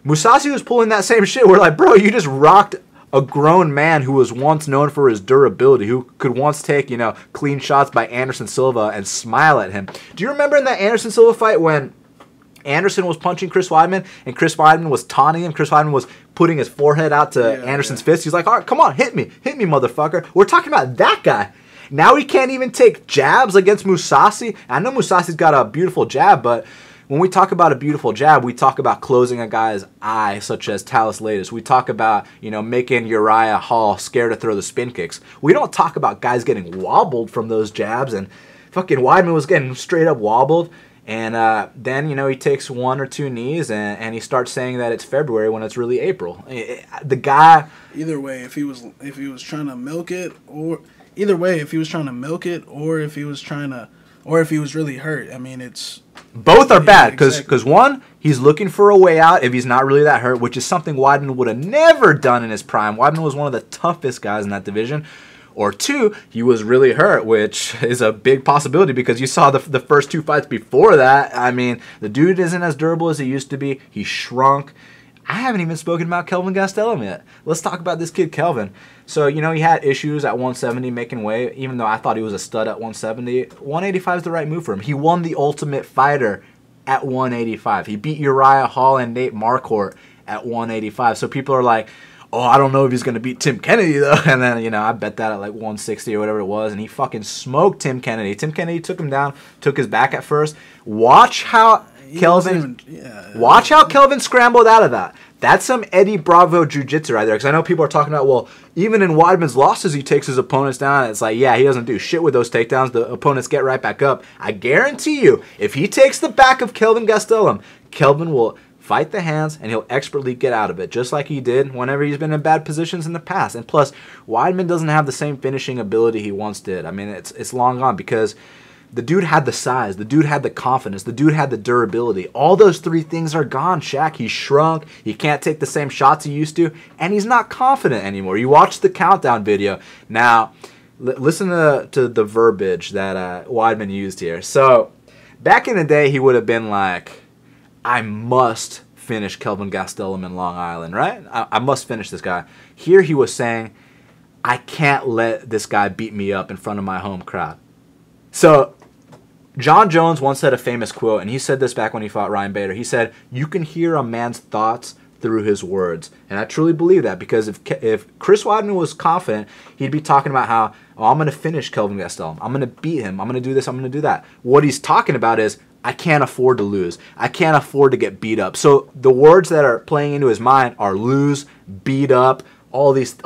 Mousasi was pulling that same shit. We're like, bro, you just rocked a grown man who was once known for his durability, who could once take, clean shots by Anderson Silva and smile at him. Do you remember in that Anderson Silva fight when Anderson was punching Chris Weidman and Chris Weidman was taunting him? Chris Weidman was putting his forehead out to Anderson's fist. He's like, all right, come on, hit me, motherfucker. We're talking about that guy. Now he can't even take jabs against Mousasi. I know Mousasi's got a beautiful jab, but when we talk about a beautiful jab, we talk about closing a guy's eye, such as Talis Latus. We talk about, making Uriah Hall scared to throw the spin kicks. We don't talk about guys getting wobbled from those jabs, and fucking Weidman was getting straight up wobbled. And then, he takes 1 or 2 knees and he starts saying that it's February when it's really April. The guy... Either way, if he was trying to milk it, or... Either way, if he was trying to milk it, or if he was really hurt, it's... Both are bad, because one, he's looking for a way out if he's not really that hurt, which is something Weidman would have never done in his prime. Weidman was one of the toughest guys in that division. Or 2, he was really hurt, which is a big possibility because you saw the first 2 fights before that. The dude isn't as durable as he used to be. He shrunk. I haven't even spoken about Kelvin Gastelum yet. Let's talk about this kid, Kelvin. So, he had issues at 170 making weight, even though I thought he was a stud at 170. 185 is the right move for him. He won the Ultimate Fighter at 185. He beat Uriah Hall and Nate Marquardt at 185. So people are like, oh, I don't know if he's going to beat Tim Kennedy, though. And then, you know, I bet that at like 160 or whatever it was. And he fucking smoked Tim Kennedy. Tim Kennedy took him down, took his back at first. Watch how Kelvin scrambled out of that. That's some Eddie Bravo jiu-jitsu right there. Because I know people are talking about, well, even in Weidman's losses, he takes his opponents down. It's like, yeah, he doesn't do shit with those takedowns. The opponents get right back up. I guarantee you, if he takes the back of Kelvin Gastelum, Kelvin will fight the hands, and he'll expertly get out of it, just like he did whenever he's been in bad positions in the past. And plus, Weidman doesn't have the same finishing ability he once did. I mean, it's long gone because the dude had the size, the dude had the confidence, the dude had the durability. All those three things are gone, Shaq. He's shrunk, he can't take the same shots he used to, and he's not confident anymore. You watch the countdown video. Now, listen to the verbiage that Weidman used here. So, back in the day, he would have been like, I must finish Kelvin Gastelum in Long Island, right? I must finish this guy. Here he was saying, I can't let this guy beat me up in front of my home crowd. So, John Jones once said a famous quote, and he said this back when he fought Ryan Bader. He said, you can hear a man's thoughts through his words. And I truly believe that, because if Chris Weidman was confident, he'd be talking about how, oh, I'm going to finish Kelvin Gastelum. I'm going to beat him. I'm going to do this. I'm going to do that. What he's talking about is, I can't afford to lose. I can't afford to get beat up. So the words that are playing into his mind are lose, beat up, all these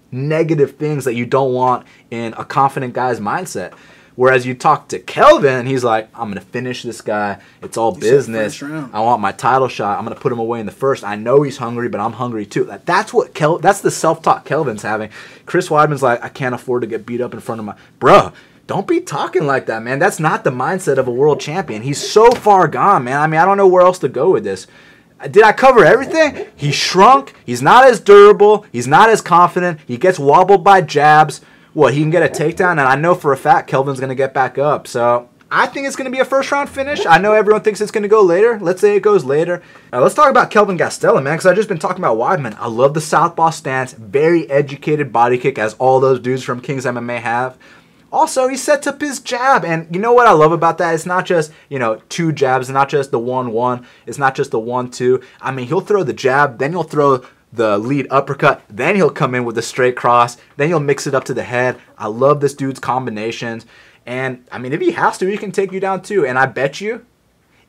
negative things that you don't want in a confident guy's mindset. Whereas you talk to Kelvin, he's like, I'm going to finish this guy. It's all business. I want my title shot. I'm going to put him away in the first. I know he's hungry, but I'm hungry too. That's the self-talk Kelvin's having. Chris Weidman's like, I can't afford to get beat up in front of my... Bruh, don't be talking like that, man. That's not the mindset of a world champion. He's so far gone, man. I mean, I don't know where else to go with this. Did I cover everything? He's shrunk. He's not as durable. He's not as confident. He gets wobbled by jabs. What, he can get a takedown? And I know for a fact Kelvin's going to get back up. So I think it's going to be a first-round finish. I know everyone thinks it's going to go later. Let's say it goes later. Let's talk about Kelvin Gastelum, man, because I've just been talking about Weidman. I love the southpaw stance. Very educated body kick, as all those dudes from King's MMA have. Also, he sets up his jab, and you know what I love about that? It's not just, you know, two jabs, it's not just the 1-1, it's not just the 1-2. I mean, he'll throw the jab, then he'll throw the lead uppercut, then he'll come in with the straight cross, then he'll mix it up to the head. I love this dude's combinations, and I mean, if he has to, he can take you down too. And I bet you,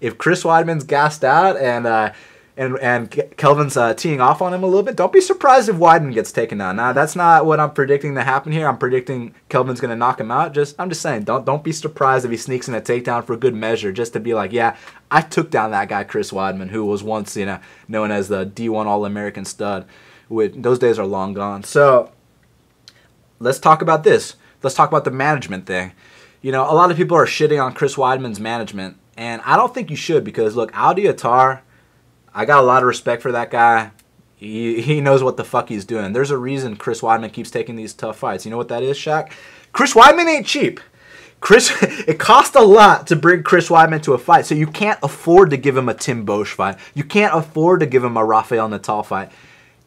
if Chris Weidman's gassed out and Kelvin's teeing off on him a little bit, don't be surprised if Weidman gets taken down. Now, that's not what I'm predicting to happen here. I'm predicting Kelvin's going to knock him out. I'm just saying, don't be surprised if he sneaks in a takedown for good measure, just to be like, yeah, I took down that guy Chris Weidman, who was once, you know, known as the D1 All-American stud. Those days are long gone. So, let's talk about this. Let's talk about the management thing. You know, a lot of people are shitting on Chris Weidman's management, and I don't think you should, because, look, Audi Attar, I got a lot of respect for that guy. He knows what the fuck he's doing. There's a reason Chris Weidman keeps taking these tough fights. You know what that is, Shaq? Chris Weidman ain't cheap. It cost a lot to bring Chris Weidman to a fight, so you can't afford to give him a Tim Bosch fight. You can't afford to give him a Rafael Natal fight.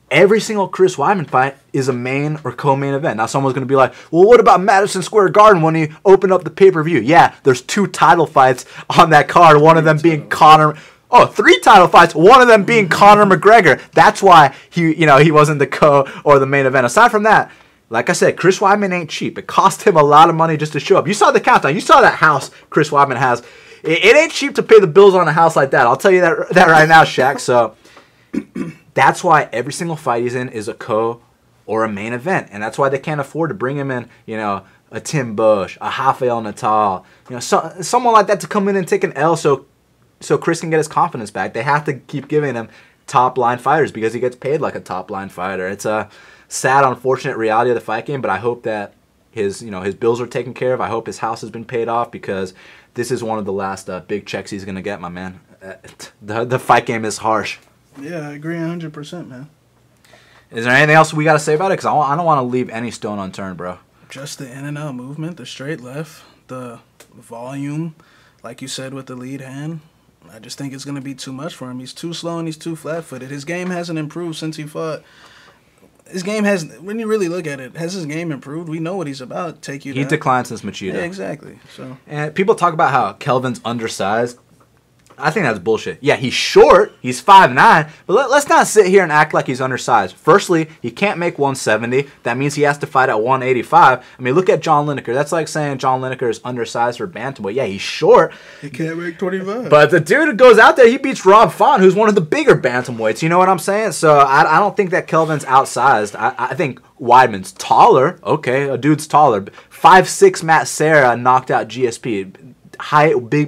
Every single Chris Weidman fight is a main or co-main event. Now someone's going to be like, well, what about Madison Square Garden when he opened up the pay-per-view? Yeah, there's 2 title fights on that card, one of them being Conor... Oh, 3 title fights, one of them being Conor McGregor. That's why he wasn't the co or the main event. Aside from that, like I said, Chris Weidman ain't cheap. It cost him a lot of money just to show up. You saw the countdown. You saw that house Chris Weidman has. It ain't cheap to pay the bills on a house like that. I'll tell you that right now, Shaq. So that's why every single fight he's in is a co or a main event. And that's why they can't afford to bring him in, you know, a Tim Bosch, a Rafael Natal, you know, someone like that to come in and take an L so Chris can get his confidence back. They have to keep giving him top-line fighters because he gets paid like a top-line fighter. It's a sad, unfortunate reality of the fight game, but I hope that his bills are taken care of. I hope his house has been paid off, because this is one of the last big checks he's going to get, my man. The fight game is harsh. Yeah, I agree 100%, man. Is there anything else we got to say about it? Because I don't want to leave any stone unturned, bro. Just the in and out movement, the straight left, the volume, like you said, with the lead hand. I just think it's going to be too much for him. He's too slow and he's too flat-footed. His game hasn't improved since he fought. His game has, when you really look at it, has his game improved? We know what he's about. Take you down. He declined since Machida. Yeah, exactly. So. And people talk about how Kelvin's undersized. I think that's bullshit. Yeah, he's short. He's 5'9", but let's not sit here and act like he's undersized. Firstly, he can't make 170. That means he has to fight at 185. I mean, look at John Lineker. That's like saying John Lineker is undersized for bantamweight. Yeah, he's short. He can't make 25. But the dude who goes out there, he beats Rob Font, who's one of the bigger bantamweights. You know what I'm saying? So I don't think that Kelvin's outsized. I think Weidman's taller. Okay, a dude's taller. 5'6" Matt Serra knocked out GSP.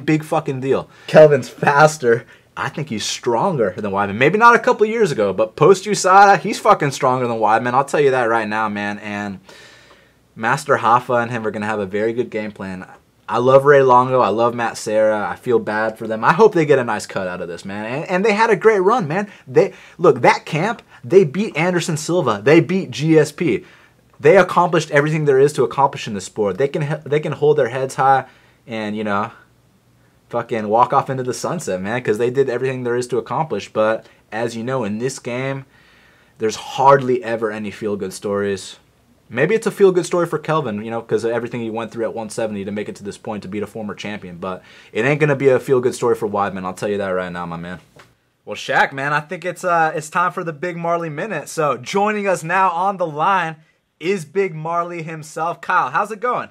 Big fucking deal. Kelvin's faster. I think he's stronger than Weidman. Maybe not a couple years ago, but post USADA, he's fucking stronger than Weidman. I'll tell you that right now, man. And Master Hoffa and him are going to have a very good game plan. I love Ray Longo. I love Matt Serra. I feel bad for them. I hope they get a nice cut out of this, man. And they had a great run, man. Look, that camp, they beat Anderson Silva. They beat GSP. They accomplished everything there is to accomplish in the sport. They can hold their heads high and, you know, fucking walk off into the sunset, man, because they did everything there is to accomplish. But as you know, in this game, there's hardly ever any feel-good stories. Maybe it's a feel-good story for Kelvin, you know, because of everything he went through at 170 to make it to this point to beat a former champion. But it ain't going to be a feel-good story for Weidman. I'll tell you that right now, my man. Well, Shaq, man, I think it's time for the Big Marley Minute. So joining us now on the line is Big Marley himself. Kyle, how's it going?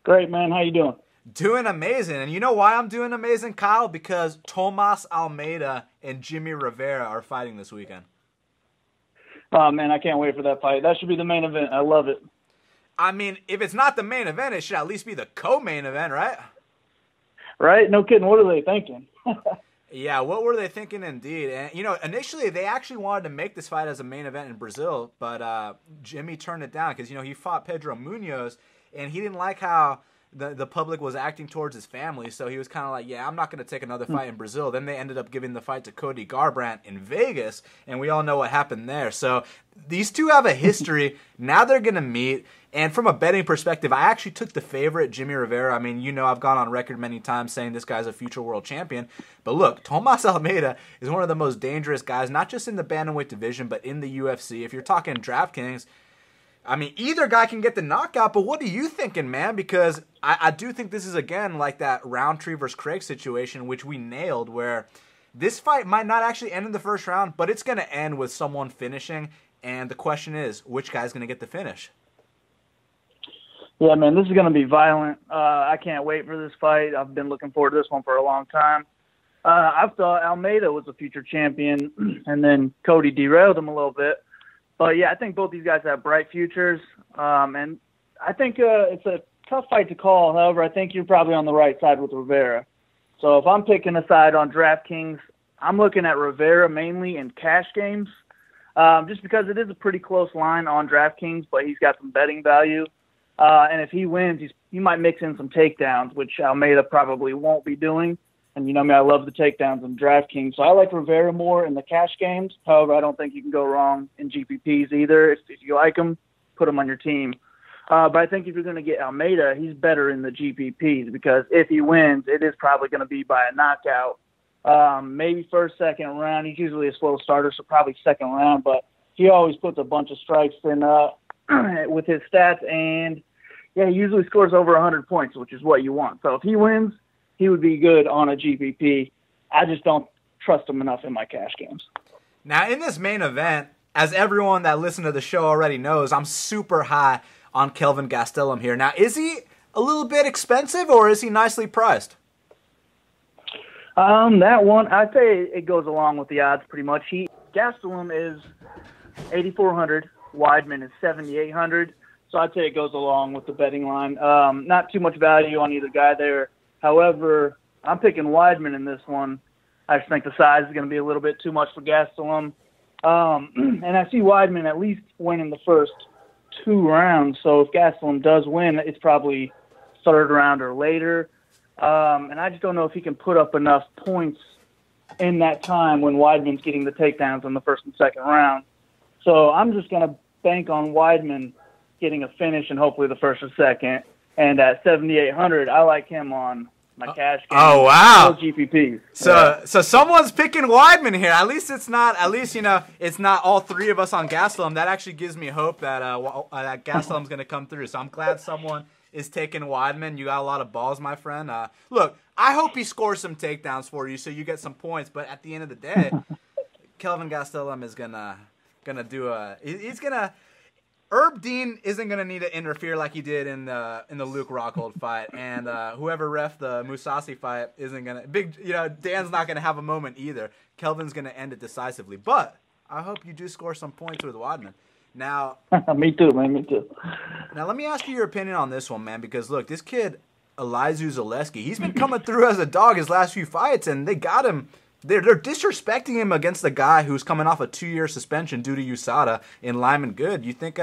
Great, man. How you doing? Doing amazing. And you know why I'm doing amazing, Kyle? Because Tomas Almeida and Jimmie Rivera are fighting this weekend. Oh, man, I can't wait for that fight. That should be the main event. I love it. I mean, if it's not the main event, it should at least be the co-main event, right? Right? No kidding. What are they thinking? Yeah, what were they thinking indeed? And, you know, initially they actually wanted to make this fight as a main event in Brazil, but Jimmie turned it down because, you know, he fought Pedro Munoz, and he didn't like how the public was acting towards his family, so he was kind of like, yeah, I'm not going to take another fight in Brazil. Then they ended up giving the fight to Cody Garbrandt in Vegas, and we all know what happened there. So these two have a history. Now they're going to meet, and from a betting perspective, I actually took the favorite, Jimmie Rivera. I mean, you know, I've gone on record many times saying this guy's a future world champion, but look, Tomas Almeida is one of the most dangerous guys, not just in the bantamweight division, but in the UFC. If you're talking DraftKings, I mean, either guy can get the knockout, but what are you thinking, man? Because I do think this is, again, like that Roundtree versus Craig situation, which we nailed, where this fight might not actually end in the first round, but it's going to end with someone finishing, and the question is, which guy's going to get the finish? Yeah, man, this is going to be violent. I can't wait for this fight. I've been looking forward to this one for a long time. I thought Almeida was a future champion, and then Cody derailed him a little bit. But, yeah, I think both these guys have bright futures, and I think it's a tough fight to call. However, I think you're probably on the right side with Rivera. So if I'm picking a side on DraftKings, I'm looking at Rivera mainly in cash games, just because it is a pretty close line on DraftKings, but he's got some betting value. And if he wins, he might mix in some takedowns, which Almeida probably won't be doing. And you know me, I love the takedowns in DraftKings. So I like Rivera more in the cash games. However, I don't think you can go wrong in GPPs either. If you like him, put him on your team. But I think if you're going to get Almeida, he's better in the GPPs because if he wins, it is probably going to be by a knockout. Maybe first, second round. He's usually a slow starter, so probably second round. But he always puts a bunch of strikes in with his stats. And, yeah, he usually scores over 100 points, which is what you want. So if he wins, he would be good on a GPP. I just don't trust him enough in my cash games. Now, in this main event, as everyone that listened to the show already knows, I'm super high on Kelvin Gastelum here. Now, is he a little bit expensive or is he nicely priced? That one, I'd say it goes along with the odds pretty much. Gastelum is 8,400. Weidman is 7,800. So I'd say it goes along with the betting line. Not too much value on either guy there. However, I'm picking Weidman in this one. I just think the size is going to be a little bit too much for Gastelum. And I see Weidman at least winning the first 2 rounds. So if Gastelum does win, it's probably third round or later. And I just don't know if he can put up enough points in that time when Weidman's getting the takedowns in the first and second round. So I'm just going to bank on Weidman getting a finish and hopefully the first or second. And at 7,800, I like him on my cash game. Oh, wow. GPPs. So someone's picking Weidman here. At least, you know, it's not all three of us on Gastelum. That actually gives me hope that that Gastelum's going to come through. So I'm glad someone is taking Weidman. You got a lot of balls, my friend. Look, I hope he scores some takedowns for you so you get some points. But at the end of the day, Kelvin Gastelum is gonna do he's gonna. Herb Dean isn't gonna need to interfere like he did in the Luke Rockhold fight, and whoever ref the Mousasi fight isn't gonna Dan's not gonna have a moment either. Kelvin's gonna end it decisively, but I hope you do score some points with Weidman. Now, me too, man. Me too. Now let me ask you your opinion on this one, man, because look, this kid Elizeu Zaleski, he's been coming through as a dog his last few fights, and they got him. They're disrespecting him against the guy who's coming off a 2-year suspension due to USADA in Lyman Good. You think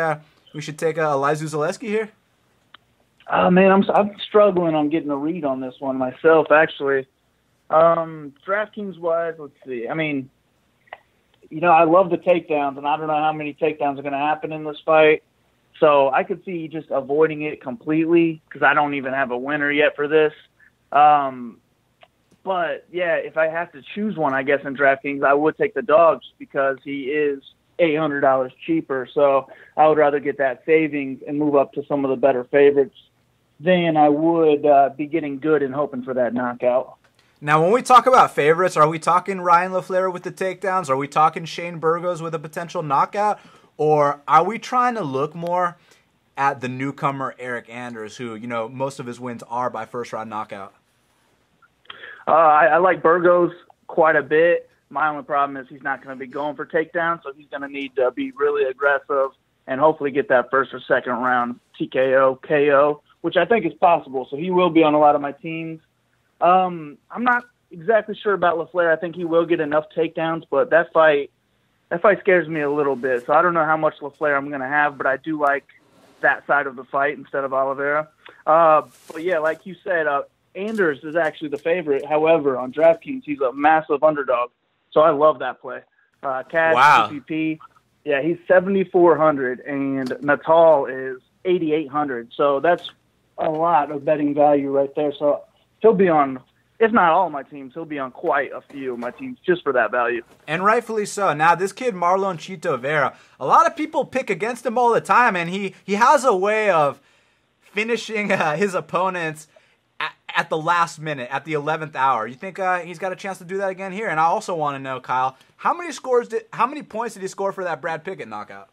we should take Elizeu Zaleski here? Man, I'm struggling on getting a read on this one myself, actually. DraftKings-wise, let's see. I mean, I love the takedowns, and I don't know how many takedowns are going to happen in this fight. So I could see just avoiding it completely because I don't even have a winner yet for this. But, yeah, if I have to choose one, I guess, in DraftKings, I would take the dog just because he is $800 cheaper. So I would rather get that savings and move up to some of the better favorites than I would be getting good and hoping for that knockout. Now, when we talk about favorites, are we talking Ryan Laflare with the takedowns? Are we talking Shane Burgos with a potential knockout? Or are we trying to look more at the newcomer Eryk Anders, who, most of his wins are by first-round knockout? I like Burgos quite a bit. My only problem is he's not going to be going for takedowns, so he's going to need to be really aggressive and hopefully get that first or second round TKO, KO, which I think is possible. So he will be on a lot of my teams. I'm not exactly sure about Laflare. I think he will get enough takedowns, but that fight scares me a little bit. So I don't know how much Laflare I'm going to have, but I do like that side of the fight instead of Oliveira. But yeah, like you said, Anders is actually the favorite. However, on DraftKings, he's a massive underdog. So I love that play. Cash, wow. PPP, yeah, he's 7,400, and Natal is 8,800. So that's a lot of betting value right there. So he'll be on, if not all of my teams, he'll be on quite a few of my teams just for that value. And rightfully so. Now, this kid, Marlon Vera, a lot of people pick against him all the time, and he has a way of finishing his opponents at the last minute, at the 11th hour. You think he's got a chance to do that again here? And I also want to know, Kyle, how many points did he score for that Brad Pickett knockout?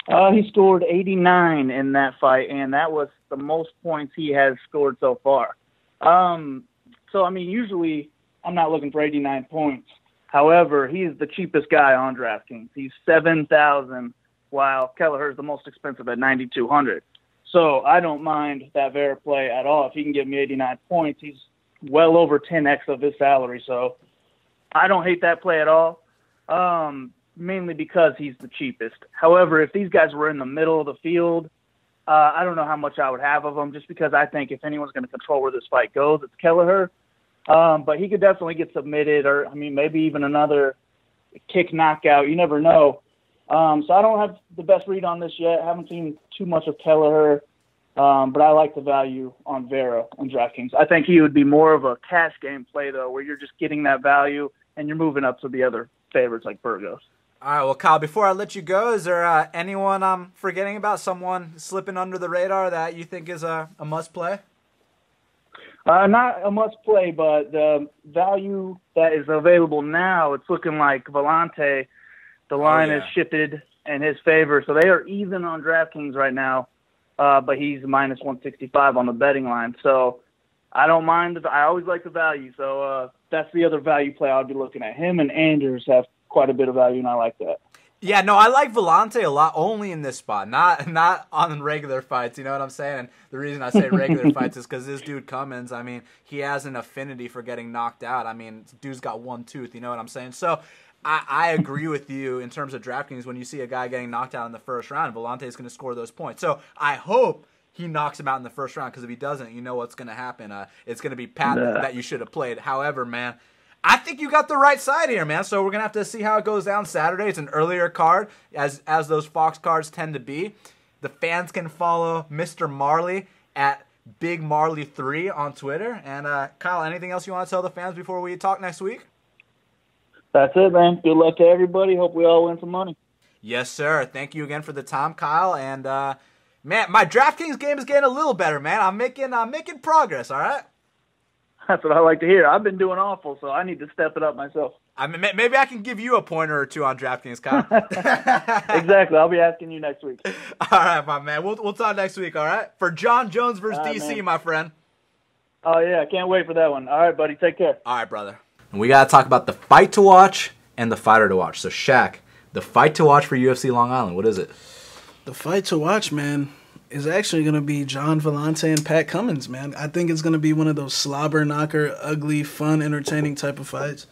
He scored 89 in that fight, and that was the most points he has scored so far. So, I mean, usually I'm not looking for 89 points. However, he's the cheapest guy on DraftKings. He's $7,000, while Kelleher is the most expensive at $9,200. So I don't mind that Vera play at all. If he can give me 89 points, he's well over 10x of his salary. So I don't hate that play at all, mainly because he's the cheapest. However, if these guys were in the middle of the field, I don't know how much I would have of them, just because I think if anyone's going to control where this fight goes, it's Kelleher. But he could definitely get submitted, or, I mean, maybe even another kick knockout. You never know. So I don't have the best read on this yet. I haven't seen too much of Kelleher, but I like the value on Vera on DraftKings. I think he would be more of a cash game play, though, where you're just getting that value and you're moving up to the other favorites like Burgos. All right, well, Kyle, before I let you go, is there anyone I'm forgetting about, someone slipping under the radar that you think is a must-play? Not a must-play, but the value that is available now, it's looking like Volante. The line is shifted in his favor, so they are even on DraftKings right now, but he's minus 165 on the betting line. So I don't mind. I always like the value, so that's the other value play I'll be looking at. Him and Anders have quite a bit of value, and I like that. Yeah, no, I like Volante a lot, only in this spot, not on regular fights, you know what I'm saying? And the reason I say regular fights is because this dude Cummins, I mean, he has an affinity for getting knocked out. I mean, dude's got one tooth, you know what I'm saying? So I agree with you in terms of DraftKings. When you see a guy getting knocked out in the first round, Volante is going to score those points. So I hope he knocks him out in the first round, because if he doesn't, you know what's going to happen. It's going to be patent that you should have played. However, man, I think you got the right side here, man. So we're going to have to see how it goes down Saturday. It's an earlier card, as those Fox cards tend to be. The fans can follow Mr. Marley at Big Marley 3 on Twitter. And, Kyle, anything else you want to tell the fans before we talk next week? That's it, man. Good luck to everybody. Hope we all win some money. Yes, sir. Thank you again for the time, Kyle. And Man, my DraftKings game is getting a little better, man. I'm making progress, all right? That's what I like to hear. I've been doing awful, so I need to step it up myself. I mean, maybe I can give you a pointer or two on DraftKings, Kyle. Exactly. I'll be asking you next week. All right, my man. We'll talk next week, all right? For John Jones versus DC, man. my friend. Oh, yeah. I can't wait for that one. All right, buddy. Take care. All right, brother. And we got to talk about the fight to watch and the fighter to watch. So, Shaq, the fight to watch for UFC Long Island, what is it? The fight to watch, man, is actually going to be John Vellante and Pat Cummins, man. I think it's going to be one of those slobber knocker, ugly, fun, entertaining type of fights.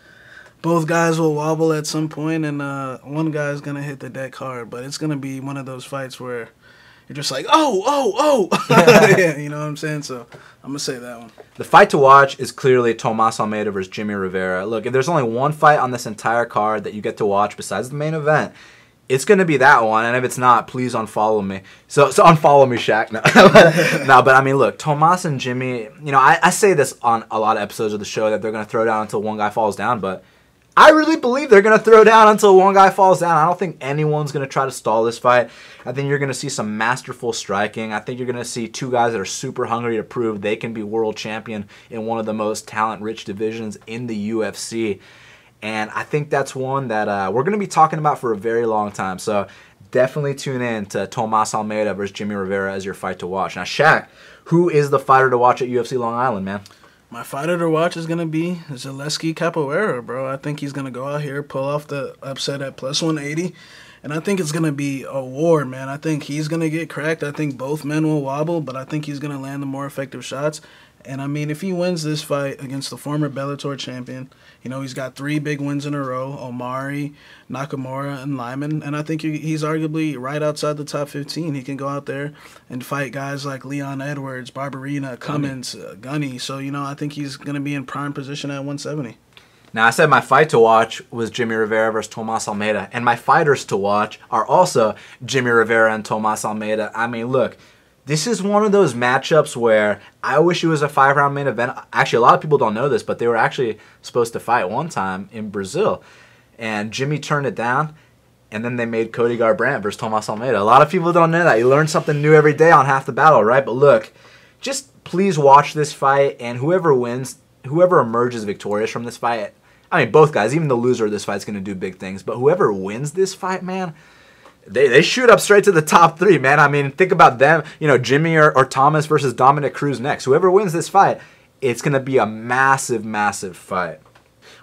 Both guys will wobble at some point, and one guy's going to hit the deck hard. But it's going to be one of those fights where you're just like, oh. Yeah, you know what I'm saying? So I'm going to say that one. The fight to watch is clearly Tomas Almeida versus Jimmie Rivera. Look, if there's only one fight on this entire card that you get to watch besides the main event, it's going to be that one, and if it's not, please unfollow me. So unfollow me, Shaq. No, but I mean, look, Tomas and Jimmie, you know, I say this on a lot of episodes of the show that they're going to throw down until one guy falls down, but I really believe they're going to throw down until one guy falls down. I don't think anyone's going to try to stall this fight. I think you're going to see some masterful striking. I think you're going to see two guys that are super hungry to prove they can be world champion in one of the most talent-rich divisions in the UFC. And I think that's one that we're going to be talking about for a very long time. So definitely tune in to Tomas Almeida versus Jimmie Rivera as your fight to watch. Now, Shaq, who is the fighter to watch at UFC Long Island, man? My fighter to watch is going to be Zaleski Capoeira, bro. I think he's going to go out here, pull off the upset at plus 180. And I think it's going to be a war, man. I think he's going to get cracked. I think both men will wobble, but I think he's going to land the more effective shots. And, I mean, if he wins this fight against the former Bellator champion, you know, he's got 3 big wins in a row, Omari, Nakamura, and Lyman. And I think he's arguably right outside the top 15. He can go out there and fight guys like Leon Edwards, Barberina, Cummins, Gunny. So, you know, I think he's going to be in prime position at 170. Now, I said my fight to watch was Jimmie Rivera versus Tomas Almeida. And my fighters to watch are also Jimmie Rivera and Tomas Almeida. I mean, look. This is one of those matchups where I wish it was a 5-round main event. Actually, a lot of people don't know this, but they were actually supposed to fight one time in Brazil. And Jimmie turned it down, and then they made Cody Garbrandt versus Tomas Almeida. A lot of people don't know that. You learn something new every day on Half the Battle, right? But look, just please watch this fight, and whoever wins, whoever emerges victorious from this fight, I mean, both guys, even the loser of this fight is going to do big things. But whoever wins this fight, man, They shoot up straight to the top 3, man. I mean, think about them. You know, Jimmie or Thomas versus Dominic Cruz next. Whoever wins this fight, it's going to be a massive, massive fight.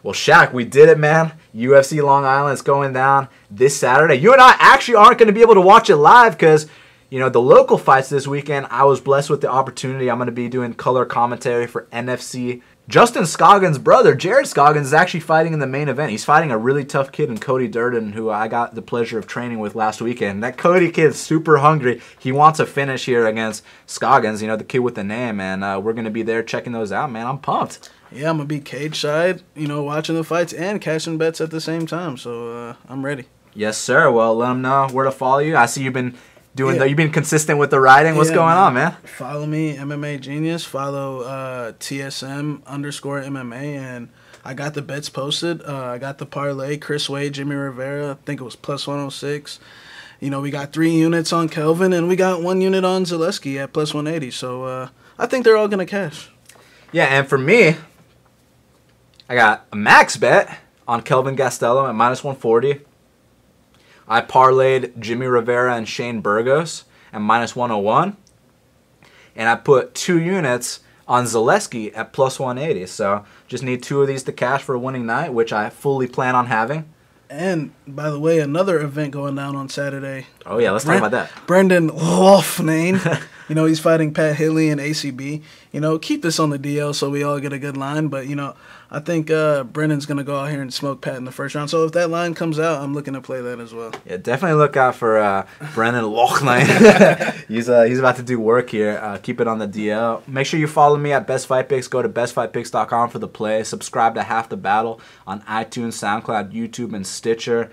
Well, Shaq, we did it, man. UFC Long Island is going down this Saturday. You and I actually aren't going to be able to watch it live because, you know, the local fights this weekend, I was blessed with the opportunity. I'm going to be doing color commentary for NFC. Justin Scoggins' brother, Jared Scoggins, is actually fighting in the main event. He's fighting a really tough kid in Cody Durden, who I got the pleasure of training with last weekend. That Cody kid's super hungry. He wants a finish here against Scoggins, you know, the kid with the name, and we're going to be there checking those out, man. I'm pumped. Yeah, I'm going to be cage-side, you know, watching the fights and cashing bets at the same time, so I'm ready. Yes, sir. Well, let them know where to follow you. I see you've been you've been consistent with the writing. What's going on, man? Follow me, MMA Genius. Follow TSM_MMA, and I got the bets posted. I got the parlay. Chris Wade, Jimmie Rivera. I think it was plus 106. You know, we got 3 units on Kelvin, and we got 1 unit on Zaleski at plus 180. So I think they're all gonna cash. Yeah, and for me, I got a max bet on Kelvin Gastelum at minus 140. I parlayed Jimmie Rivera and Shane Burgos at minus 101. And I put 2 units on Zaleski at plus 180. So just need 2 of these to cash for a winning night, which I fully plan on having. And, by the way, another event going down on Saturday. Oh, yeah, let's talk about that. Brendan Loughnane. You know, he's fighting Pat Hilley in ACB. You know, keep this on the DL so we all get a good line. But, you know, I think Brendan's going to go out here and smoke Pat in the first round. So if that line comes out, I'm looking to play that as well. Yeah, definitely look out for Brendan Loughnane. He's about to do work here. Keep it on the DL. Make sure you follow me at Best Fight Picks. Go to bestfightpicks.com for the play. Subscribe to Half the Battle on iTunes, SoundCloud, YouTube, and Stitcher.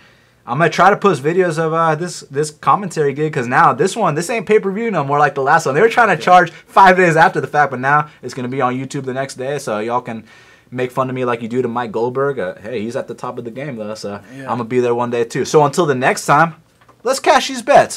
I'm going to try to post videos of this commentary gig because now this ain't pay-per-view no more like the last one. They were trying to charge 5 days after the fact, but now it's going to be on YouTube the next day, so y'all can make fun of me like you do to Mike Goldberg. Hey, he's at the top of the game, though, so yeah. I'm going to be there one day, too. So until the next time, let's cash these bets.